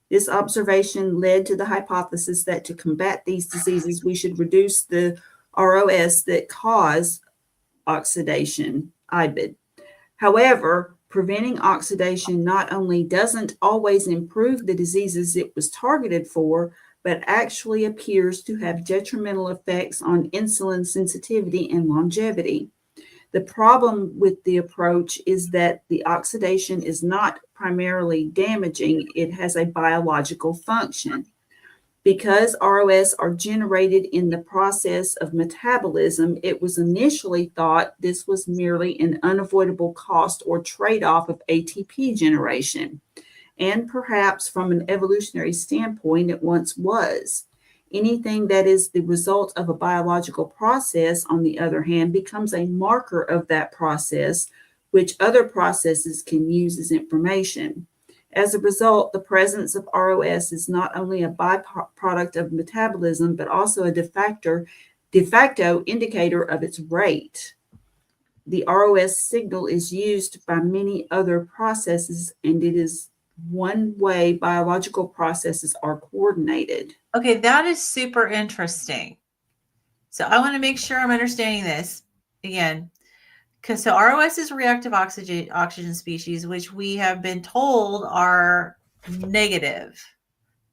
A: This observation led to the hypothesis that to combat these diseases, we should reduce the ROS that cause oxidation, IBID. However, preventing oxidation not only doesn't always improve the diseases it was targeted for, but actually appears to have detrimental effects on insulin sensitivity and longevity. The problem with the approach is that the oxidation is not primarily damaging, it has a biological function. Because ROS are generated in the process of metabolism, it was initially thought this was merely an unavoidable cost or trade-off of ATP generation. And perhaps from an evolutionary standpoint, it once was. Anything that is the result of a biological process, on the other hand, becomes a marker of that process, which other processes can use as information. As a result, the presence of ROS is not only a byproduct of metabolism, but also a de facto indicator of its rate. The ROS signal is used by many other processes, and it is one way biological processes are coordinated.
B: Okay, that is super interesting. So I want to make sure I'm understanding this again. Because so ROS is a reactive oxygen species, which we have been told are negative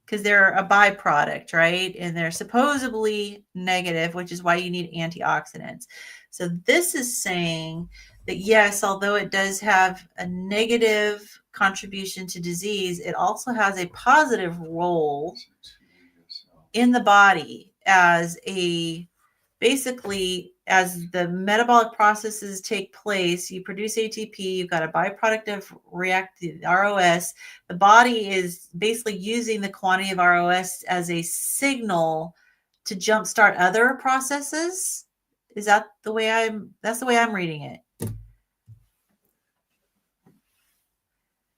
B: because they're a byproduct, right? And they're supposedly negative, which is why you need antioxidants. So this is saying that yes, although it does have a negative contribution to disease, it also has a positive role in the body as basically as the metabolic processes take place, you produce ATP, you've got a byproduct of reactive ROS. The body is basically using the quantity of ROS as a signal to jumpstart other processes. Is that the way that's the way I'm reading it?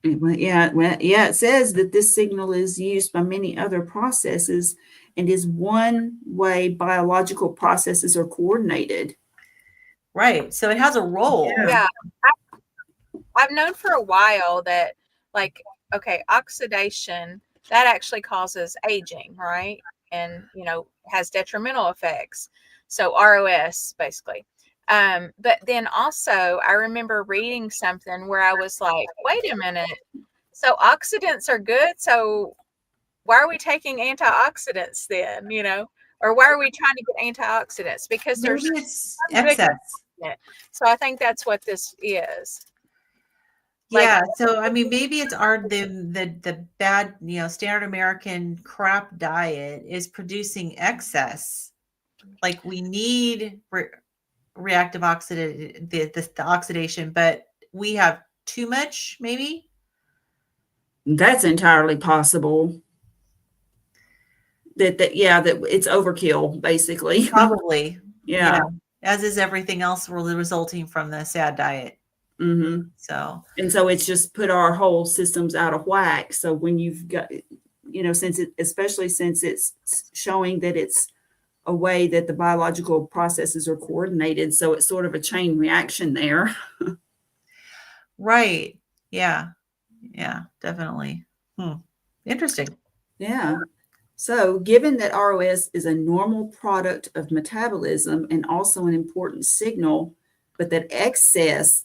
A: Yeah, it says that this signal is used by many other processes and is one way biological processes are coordinated.
B: Right. So it has a role.
C: Yeah. I've known for a while that, like, okay, oxidation, that actually causes aging, right? And, has detrimental effects. So ROS, basically. But then also, I remember reading something where I was like, wait a minute. So oxidants are good. So why are we taking antioxidants then, or why are we trying to get antioxidants? Because
B: Maybe
C: there's
B: it's excess.
C: So I think that's what this is.
B: Yeah. So, I mean, maybe it's the bad, standard American crap diet is producing excess. Like we need reactive oxidation, the oxidation, but we have too much, maybe.
A: That's entirely possible. That it's overkill, basically.
B: Probably.
A: Yeah.
B: As is everything else resulting from the SAD diet.
A: Mm-hmm.
B: So
A: it's just put our whole systems out of whack. So when you've got, especially since it's showing that it's a way that the biological processes are coordinated. So it's sort of a chain reaction there.
B: Right. Yeah. Yeah, definitely. Interesting.
A: Yeah. So given that ROS is a normal product of metabolism and also an important signal, but that excess,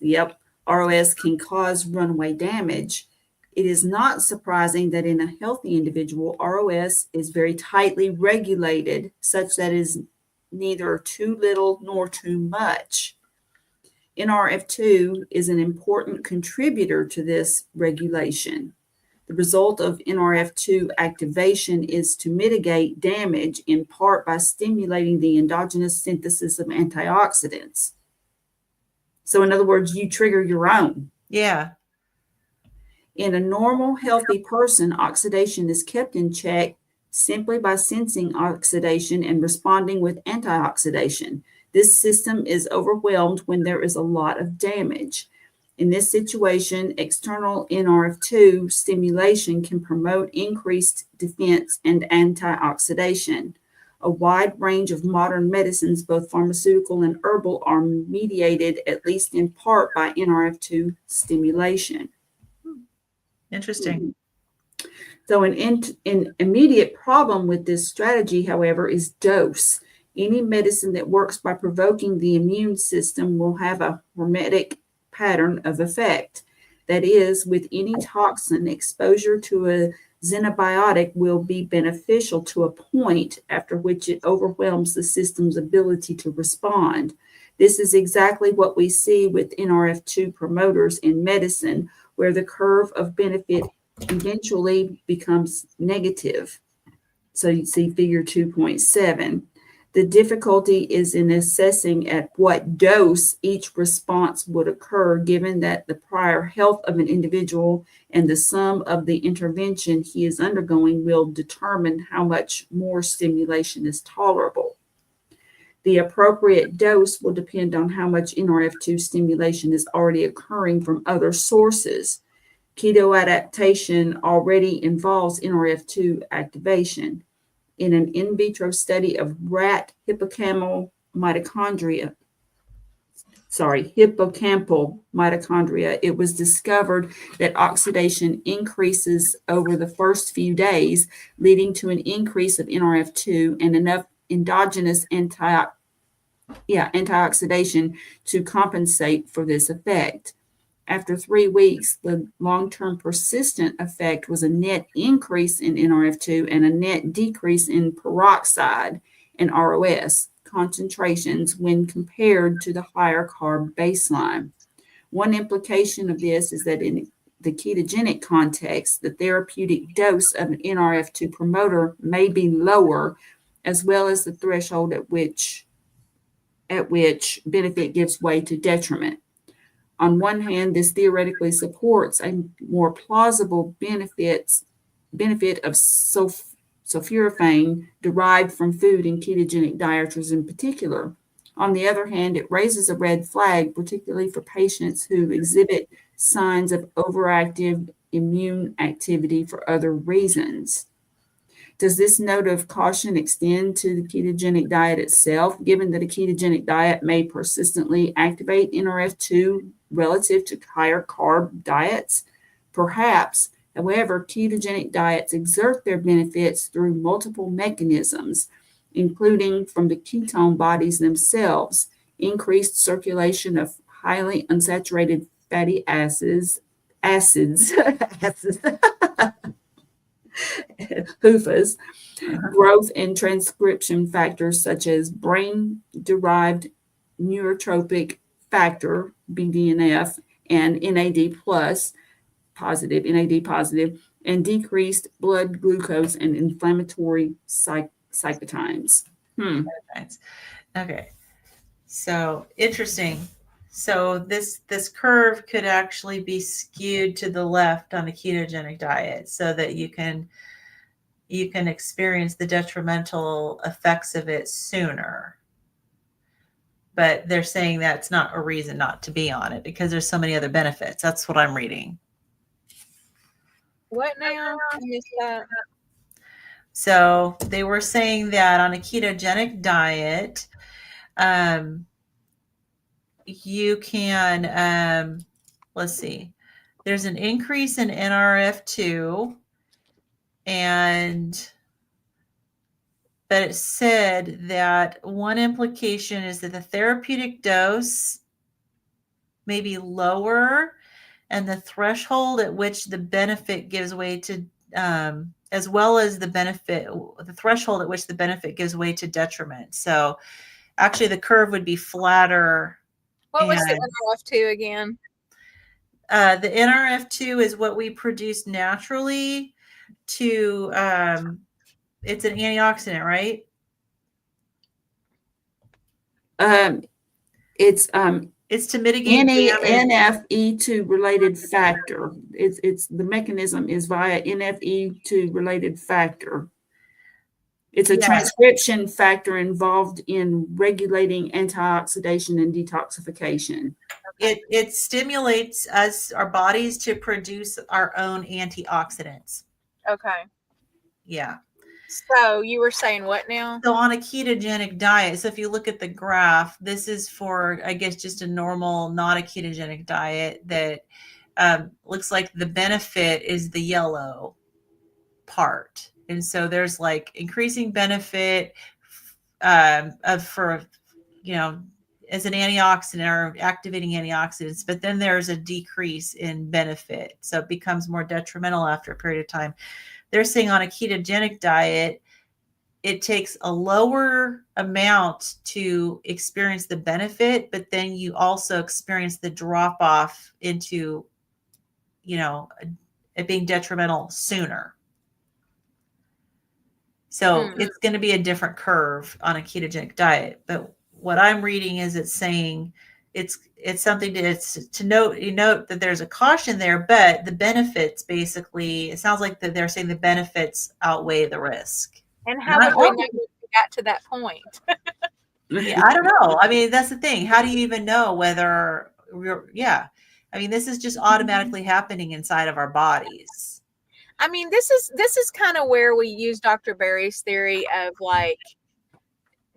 A: ROS can cause runaway damage, it is not surprising that in a healthy individual, ROS is very tightly regulated, such that it is neither too little nor too much. NRF2 is an important contributor to this regulation. The result of NRF2 activation is to mitigate damage in part by stimulating the endogenous synthesis of antioxidants. So in other words, you trigger your own.
B: Yeah.
A: In a normal, healthy person, oxidation is kept in check simply by sensing oxidation and responding with antioxidation. This system is overwhelmed when there is a lot of damage. In this situation, external NRF2 stimulation can promote increased defense and antioxidation. A wide range of modern medicines, both pharmaceutical and herbal, are mediated at least in part by NRF2 stimulation.
B: Interesting.
A: So an immediate problem with this strategy, however, is dose. Any medicine that works by provoking the immune system will have a hormetic pattern of effect. That is, with any toxin, exposure to a xenobiotic will be beneficial to a point after which it overwhelms the system's ability to respond. This is exactly what we see with NRF2 promoters in medicine, where the curve of benefit eventually becomes negative. So you see figure 2.7. The difficulty is in assessing at what dose each response would occur, given that the prior health of an individual and the sum of the intervention he is undergoing will determine how much more stimulation is tolerable. The appropriate dose will depend on how much NRF2 stimulation is already occurring from other sources. Keto adaptation already involves NRF2 activation. In an in vitro study of rat hippocampal mitochondria, it was discovered that oxidation increases over the first few days, leading to an increase of NRF2 and enough endogenous antioxidation to compensate for this effect. After 3 weeks, the long-term persistent effect was a net increase in NRF2 and a net decrease in peroxide and ROS concentrations when compared to the higher carb baseline. One implication of this is that in the ketogenic context, the therapeutic dose of an NRF2 promoter may be lower, as well as the threshold at which benefit gives way to detriment. On one hand, this theoretically supports a more plausible benefit of sulforaphane derived from food in ketogenic dieters in particular. On the other hand, it raises a red flag, particularly for patients who exhibit signs of overactive immune activity for other reasons. Does this note of caution extend to the ketogenic diet itself, given that a ketogenic diet may persistently activate NRF2 relative to higher carb diets? Perhaps. However, ketogenic diets exert their benefits through multiple mechanisms, including from the ketone bodies themselves, increased circulation of highly unsaturated fatty acids, PUFAs, growth and transcription factors such as brain-derived neurotrophic factor, BDNF, and NAD positive, and decreased blood glucose and inflammatory cytokines.
B: Okay. So interesting. So this curve could actually be skewed to the left on a ketogenic diet so that you can experience the detrimental effects of it sooner. But they're saying that's not a reason not to be on it because there's so many other benefits. That's what I'm reading.
C: What now? I missed that.
B: So they were saying that on a ketogenic diet, you can, let's see, there's an increase in NRF2, but it said that one implication is that the therapeutic dose may be lower and the threshold at which the benefit gives way to, as well as the threshold at which the benefit gives way to detriment. So actually the curve would be flatter.
C: What was the NRF2 again?
B: The NRF2 is what we produce naturally to, it's an antioxidant, right?
A: It's
B: It's to mitigate
A: Any
B: damage.
A: NFE2 related factor. It's the mechanism is via NFE2 related factor. It's a transcription factor involved in regulating antioxidation and detoxification.
B: It stimulates our bodies to produce our own antioxidants.
C: Okay.
B: Yeah.
C: So you were saying what now?
B: So on a ketogenic diet, so if you look at the graph, this is for, I guess, just a normal, not a ketogenic diet that looks like the benefit is the yellow part. And so there's like increasing benefit for, as an antioxidant or activating antioxidants, but then there's a decrease in benefit. So it becomes more detrimental after a period of time. They're saying on a ketogenic diet, it takes a lower amount to experience the benefit, but then you also experience the drop off into, it being detrimental sooner. So it's going to be a different curve on a ketogenic diet. But what I'm reading is it's saying it's something to note that there's a caution there, but the benefits basically, it sounds like that they're saying the benefits outweigh the risk.
C: And how would we know if we got to that point?
B: Yeah, I don't know. I mean, that's the thing. How do you even know whether I mean, this is just automatically happening inside of our bodies.
C: I mean, this is kind of where we use Dr. Berry's theory of like,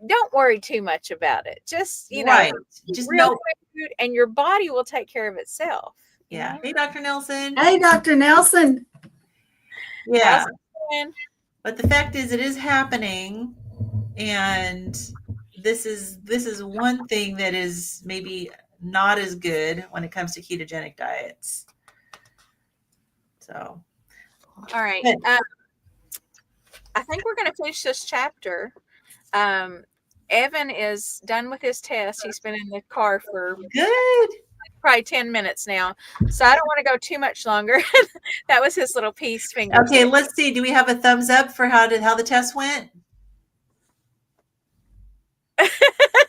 C: don't worry too much about it. Just,
B: just
C: real quick food and your body will take care of itself.
B: Yeah. Hey, Dr. Nelson.
A: Hey, Dr. Nelson.
B: Yeah. But the fact is, it is happening. And this is one thing that is maybe not as good when it comes to ketogenic diets. So.
C: All right. I think we're going to finish this chapter. Evan is done with his test. He's been in the car for probably 10 minutes now. So I don't want to go too much longer. That was his little peace finger.
B: Okay, let's see. Do we have a thumbs up for how the test went?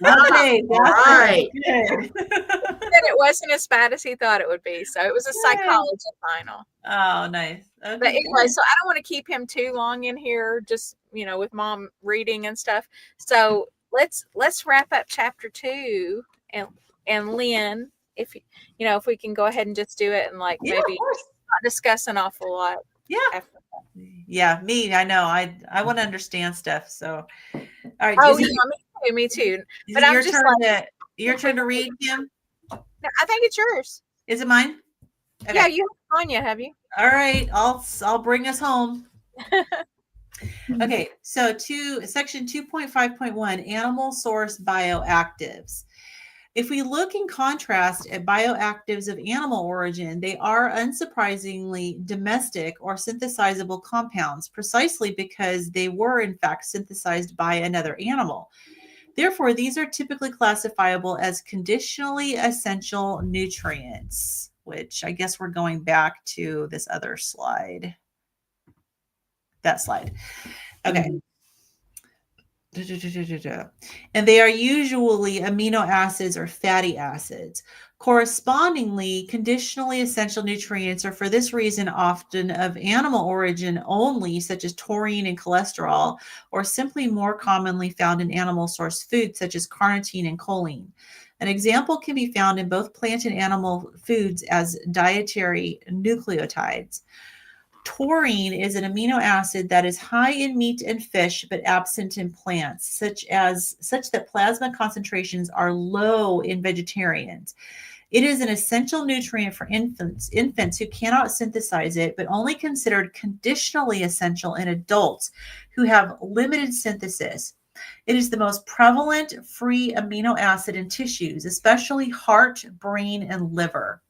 B: Okay,
A: all right.
B: Good.
C: That it wasn't as bad as he thought it would be. So it was a psychology final.
B: Oh, nice. Okay,
C: but anyway, so I don't want to keep him too long in here, just with mom reading and stuff. So let's wrap up chapter 2, and Lynn, if if we can go ahead and just do it and maybe not discuss an awful lot.
B: Yeah, me. I know. I want to understand stuff. So, all right.
C: Oh, me too. But I'm just
B: your turn to read, Kim.
C: No, I think it's yours.
B: Is it mine?
C: Okay. Yeah, you haven't gone yet, have you?
B: All right, I'll bring us home. Okay, so section 2.5.1, animal source bioactives. If we look in contrast at bioactives of animal origin, they are unsurprisingly domestic or synthesizable compounds, precisely because they were in fact synthesized by another animal. Therefore, these are typically classifiable as conditionally essential nutrients, which I guess we're going back to this other slide. That slide. Okay. And they are usually amino acids or fatty acids. Correspondingly, conditionally essential nutrients are for this reason often of animal origin only, such as taurine and cholesterol, or simply more commonly found in animal source foods such as carnitine and choline. An example can be found in both plant and animal foods as dietary nucleotides. Taurine is an amino acid that is high in meat and fish, but absent in plants, such that plasma concentrations are low in vegetarians. It is an essential nutrient for infants who cannot synthesize it, but only considered conditionally essential in adults who have limited synthesis. It is the most prevalent free amino acid in tissues, especially heart, brain, and liver.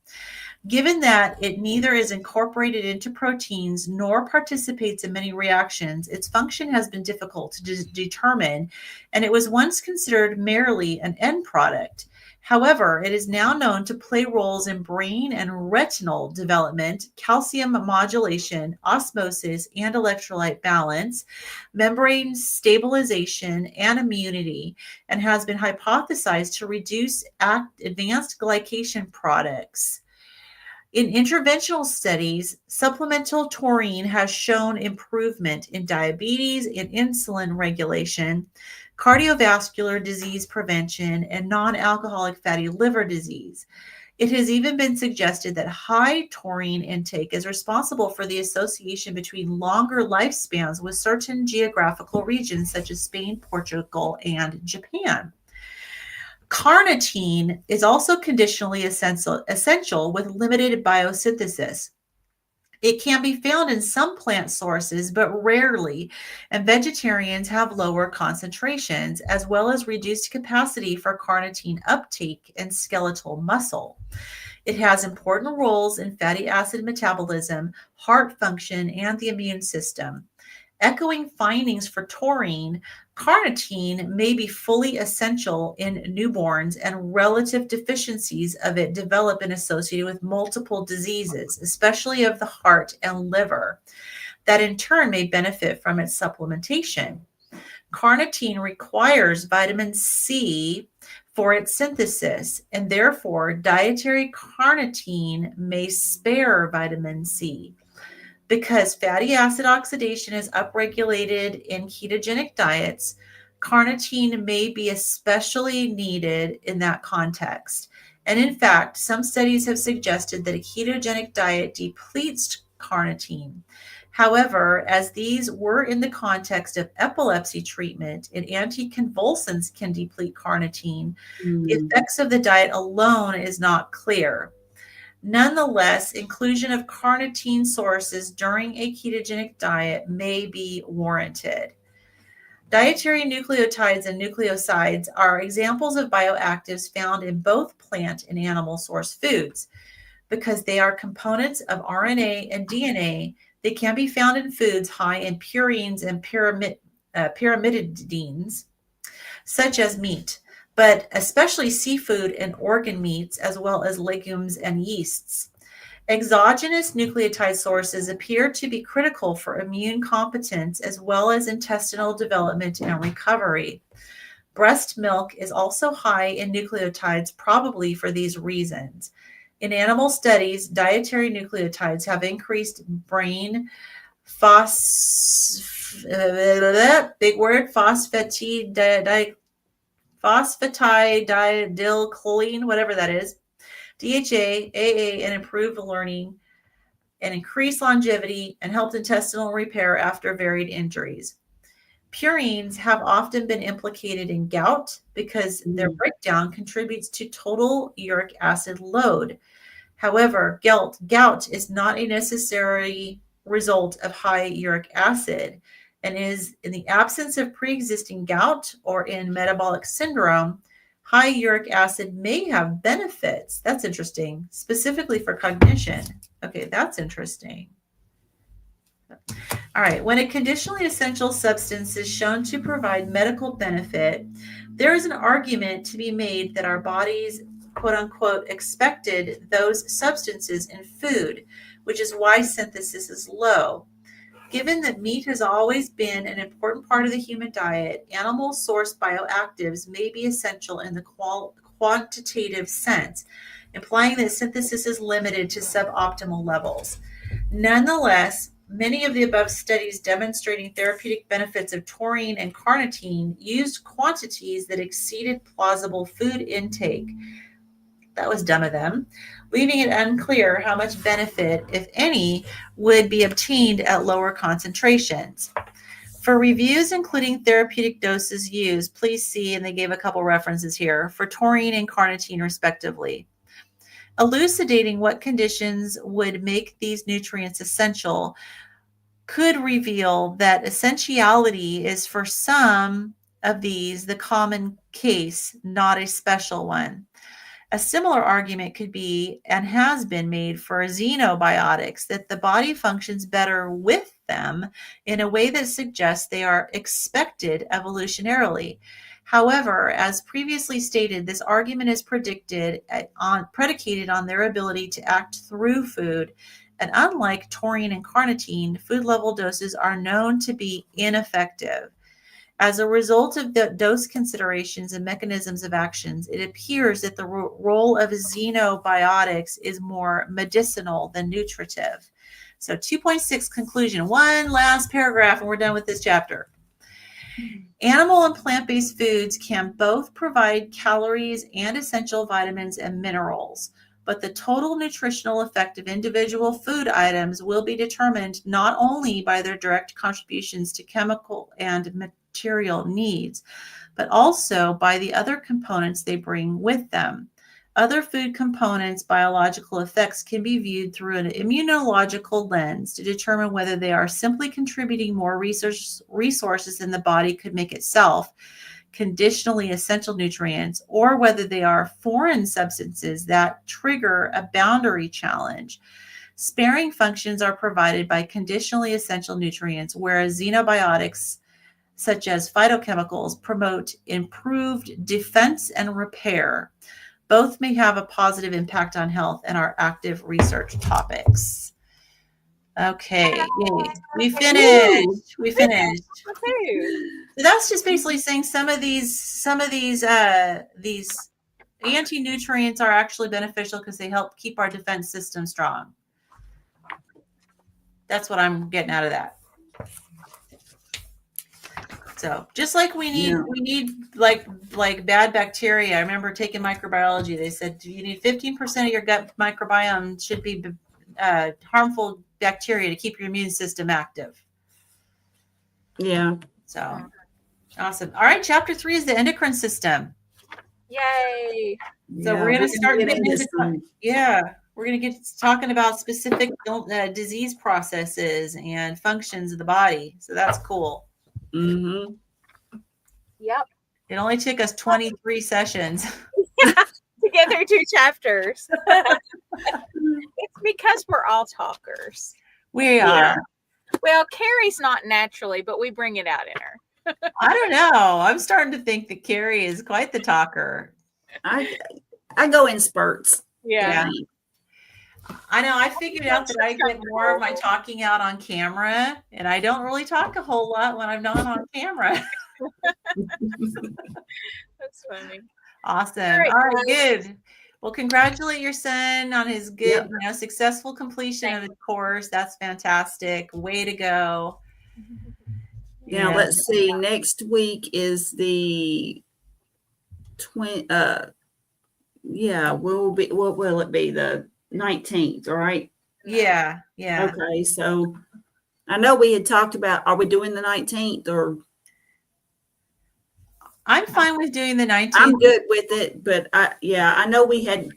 B: Given that it neither is incorporated into proteins nor participates in many reactions, its function has been difficult to determine, and it was once considered merely an end product. However, it is now known to play roles in brain and retinal development, calcium modulation, osmosis and electrolyte balance, membrane stabilization, and immunity, and has been hypothesized to reduce advanced glycation products. In interventional studies, supplemental taurine has shown improvement in diabetes and insulin regulation, cardiovascular disease prevention, and non-alcoholic fatty liver disease. It has even been suggested that high taurine intake is responsible for the association between longer lifespans with certain geographical regions such as Spain, Portugal, and Japan. Carnitine is also conditionally essential with limited biosynthesis. It can be found in some plant sources, but rarely, and vegetarians have lower concentrations, as well as reduced capacity for carnitine uptake in skeletal muscle. It has important roles in fatty acid metabolism, heart function, and the immune system. Echoing findings for taurine, carnitine may be fully essential in newborns, and relative deficiencies of it develop and associated with multiple diseases, especially of the heart and liver, that in turn may benefit from its supplementation. Carnitine requires vitamin C for its synthesis, and therefore dietary carnitine may spare vitamin C. Because fatty acid oxidation is upregulated in ketogenic diets, carnitine may be especially needed in that context. And in fact, some studies have suggested that a ketogenic diet depletes carnitine. However, as these were in the context of epilepsy treatment and anticonvulsants can deplete carnitine, the effects of the diet alone is not clear. Nonetheless, inclusion of carnitine sources during a ketogenic diet may be warranted. Dietary nucleotides and nucleosides are examples of bioactives found in both plant and animal source foods. Because they are components of RNA and DNA, they can be found in foods high in purines and pyrimidines, such as meat, but especially seafood and organ meats, as well as legumes and yeasts. Exogenous nucleotide sources appear to be critical for immune competence as well as intestinal development and recovery. Breast milk is also high in nucleotides, probably for these reasons. In animal studies, dietary nucleotides have increased brain phosphatidylcholine, whatever that is, DHA, AA, and improved learning and increased longevity and helped intestinal repair after varied injuries. Purines have often been implicated in gout because their breakdown contributes to total uric acid load. However, gout is not a necessary result of high uric acid, and is in the absence of pre-existing gout or in metabolic syndrome, high uric acid may have benefits. That's interesting, specifically for cognition. Okay, that's interesting. All right, when a conditionally essential substance is shown to provide medical benefit, there is an argument to be made that our bodies, quote unquote, expected those substances in food, which is why synthesis is low. Given that meat has always been an important part of the human diet, animal source bioactives may be essential in the quantitative sense, implying that synthesis is limited to suboptimal levels. Nonetheless, many of the above studies demonstrating therapeutic benefits of taurine and carnitine used quantities that exceeded plausible food intake. That was dumb of them, leaving it unclear how much benefit, if any, would be obtained at lower concentrations. For reviews including therapeutic doses used, please see, and they gave a couple references here, for taurine and carnitine respectively. Elucidating what conditions would make these nutrients essential could reveal that essentiality is for some of these the common case, not a special one. A similar argument could be, and has been made for xenobiotics, that the body functions better with them in a way that suggests they are expected evolutionarily. However, as previously stated, this argument is predicated on their ability to act through food, and unlike taurine and carnitine, food level doses are known to be ineffective. As a result of the dose considerations and mechanisms of actions, it appears that the role of xenobiotics is more medicinal than nutritive. So 2.6 conclusion, one last paragraph and we're done with this chapter. Animal and plant-based foods can both provide calories and essential vitamins and minerals, but the total nutritional effect of individual food items will be determined not only by their direct contributions to chemical and material needs, but also by the other components they bring with them. Other food components' biological effects can be viewed through an immunological lens to determine whether they are simply contributing more resources than the body could make itself, conditionally essential nutrients, or whether they are foreign substances that trigger a boundary challenge. Sparing functions are provided by conditionally essential nutrients, whereas xenobiotics, such as phytochemicals, promote improved defense and repair. Both may have a positive impact on health and are active research topics. Okay, yay. We finished. So that's just basically saying some of these anti-nutrients are actually beneficial because they help keep our defense system strong. That's what I'm getting out of that. So just like we need like bad bacteria. I remember taking microbiology. They said you need 15% of your gut microbiome should be harmful bacteria to keep your immune system active.
A: Yeah.
B: So awesome. All right. Chapter 3 is the endocrine system.
C: Yay.
B: So we're going to start getting into we're going to get talking about specific disease processes and functions of the body. So that's cool.
A: Mm-hmm.
C: Yep.
B: It only took us 23 sessions
C: to get through 2 chapters. It's because we're all talkers.
B: We are.
C: Well, Carrie's not naturally, but we bring it out in her.
B: I don't know. I'm starting to think that Carrie is quite the talker.
A: I go in spurts.
C: Yeah.
B: I know. I figured out that I get more of my talking out on camera, and I don't really talk a whole lot when I'm not on camera.
C: That's funny.
B: Awesome. All right, good. Well, congratulate your son on his good, successful completion of his course. That's fantastic. Way to go.
A: Now, let's see. Next week is the what will it be? The 19th, all right?
B: Yeah.
A: Okay, so I know we had talked about, are we doing the 19th or?
B: I'm fine with doing the 19th.
A: I'm good with it, but I know we had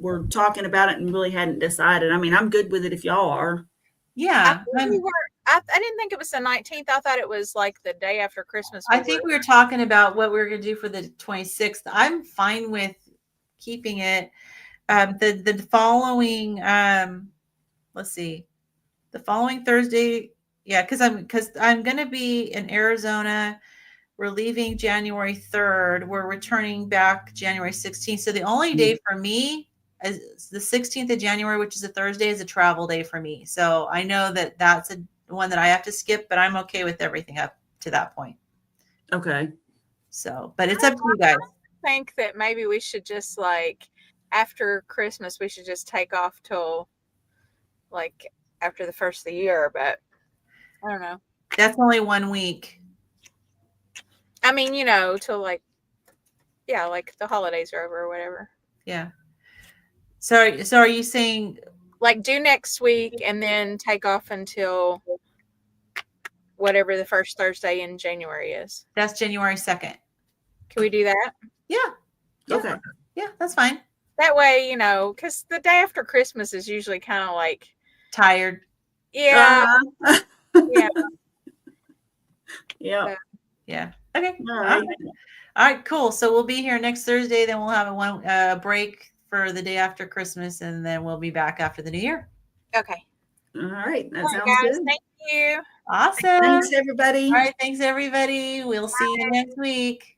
A: were talking about it and really hadn't decided. I mean, I'm good with it if y'all are.
B: Yeah.
C: I didn't think it was the 19th. I thought it was like the day after Christmas.
B: I think we were talking about what we were going to do for the 26th. I'm fine with keeping it. The following, let's see, the following Thursday. Yeah, because I'm going to be in Arizona. We're leaving January 3rd. We're returning back January 16th. So the only day for me is the 16th of January, which is a Thursday, is a travel day for me. So I know that that's one that I have to skip, but I'm okay with everything up to that point.
A: Okay.
B: So, but it's up to you guys.
C: I think that maybe we should just after Christmas, we should just take off till after the first of the year, but I don't know.
B: That's only 1 week.
C: I mean, till the holidays are over or whatever.
B: Yeah. So are you saying
C: do next week and then take off until whatever the first Thursday in January is?
B: That's January 2nd.
C: Can we do that?
B: Yeah.
A: Okay.
B: Yeah, that's fine.
C: That way, because the day after Christmas is usually kind of
B: tired.
C: Yeah. Yeah.
A: Yeah.
B: Yeah. Okay.
A: All right.
B: All right. Cool. So we'll be here next Thursday. Then we'll have a break for the day after Christmas, and then we'll be back after the New Year.
C: Okay.
A: All right. That sounds
C: guys,
A: good.
C: Thank you.
B: Awesome.
A: Thanks, everybody.
B: All right. Thanks, everybody. We'll see you next week.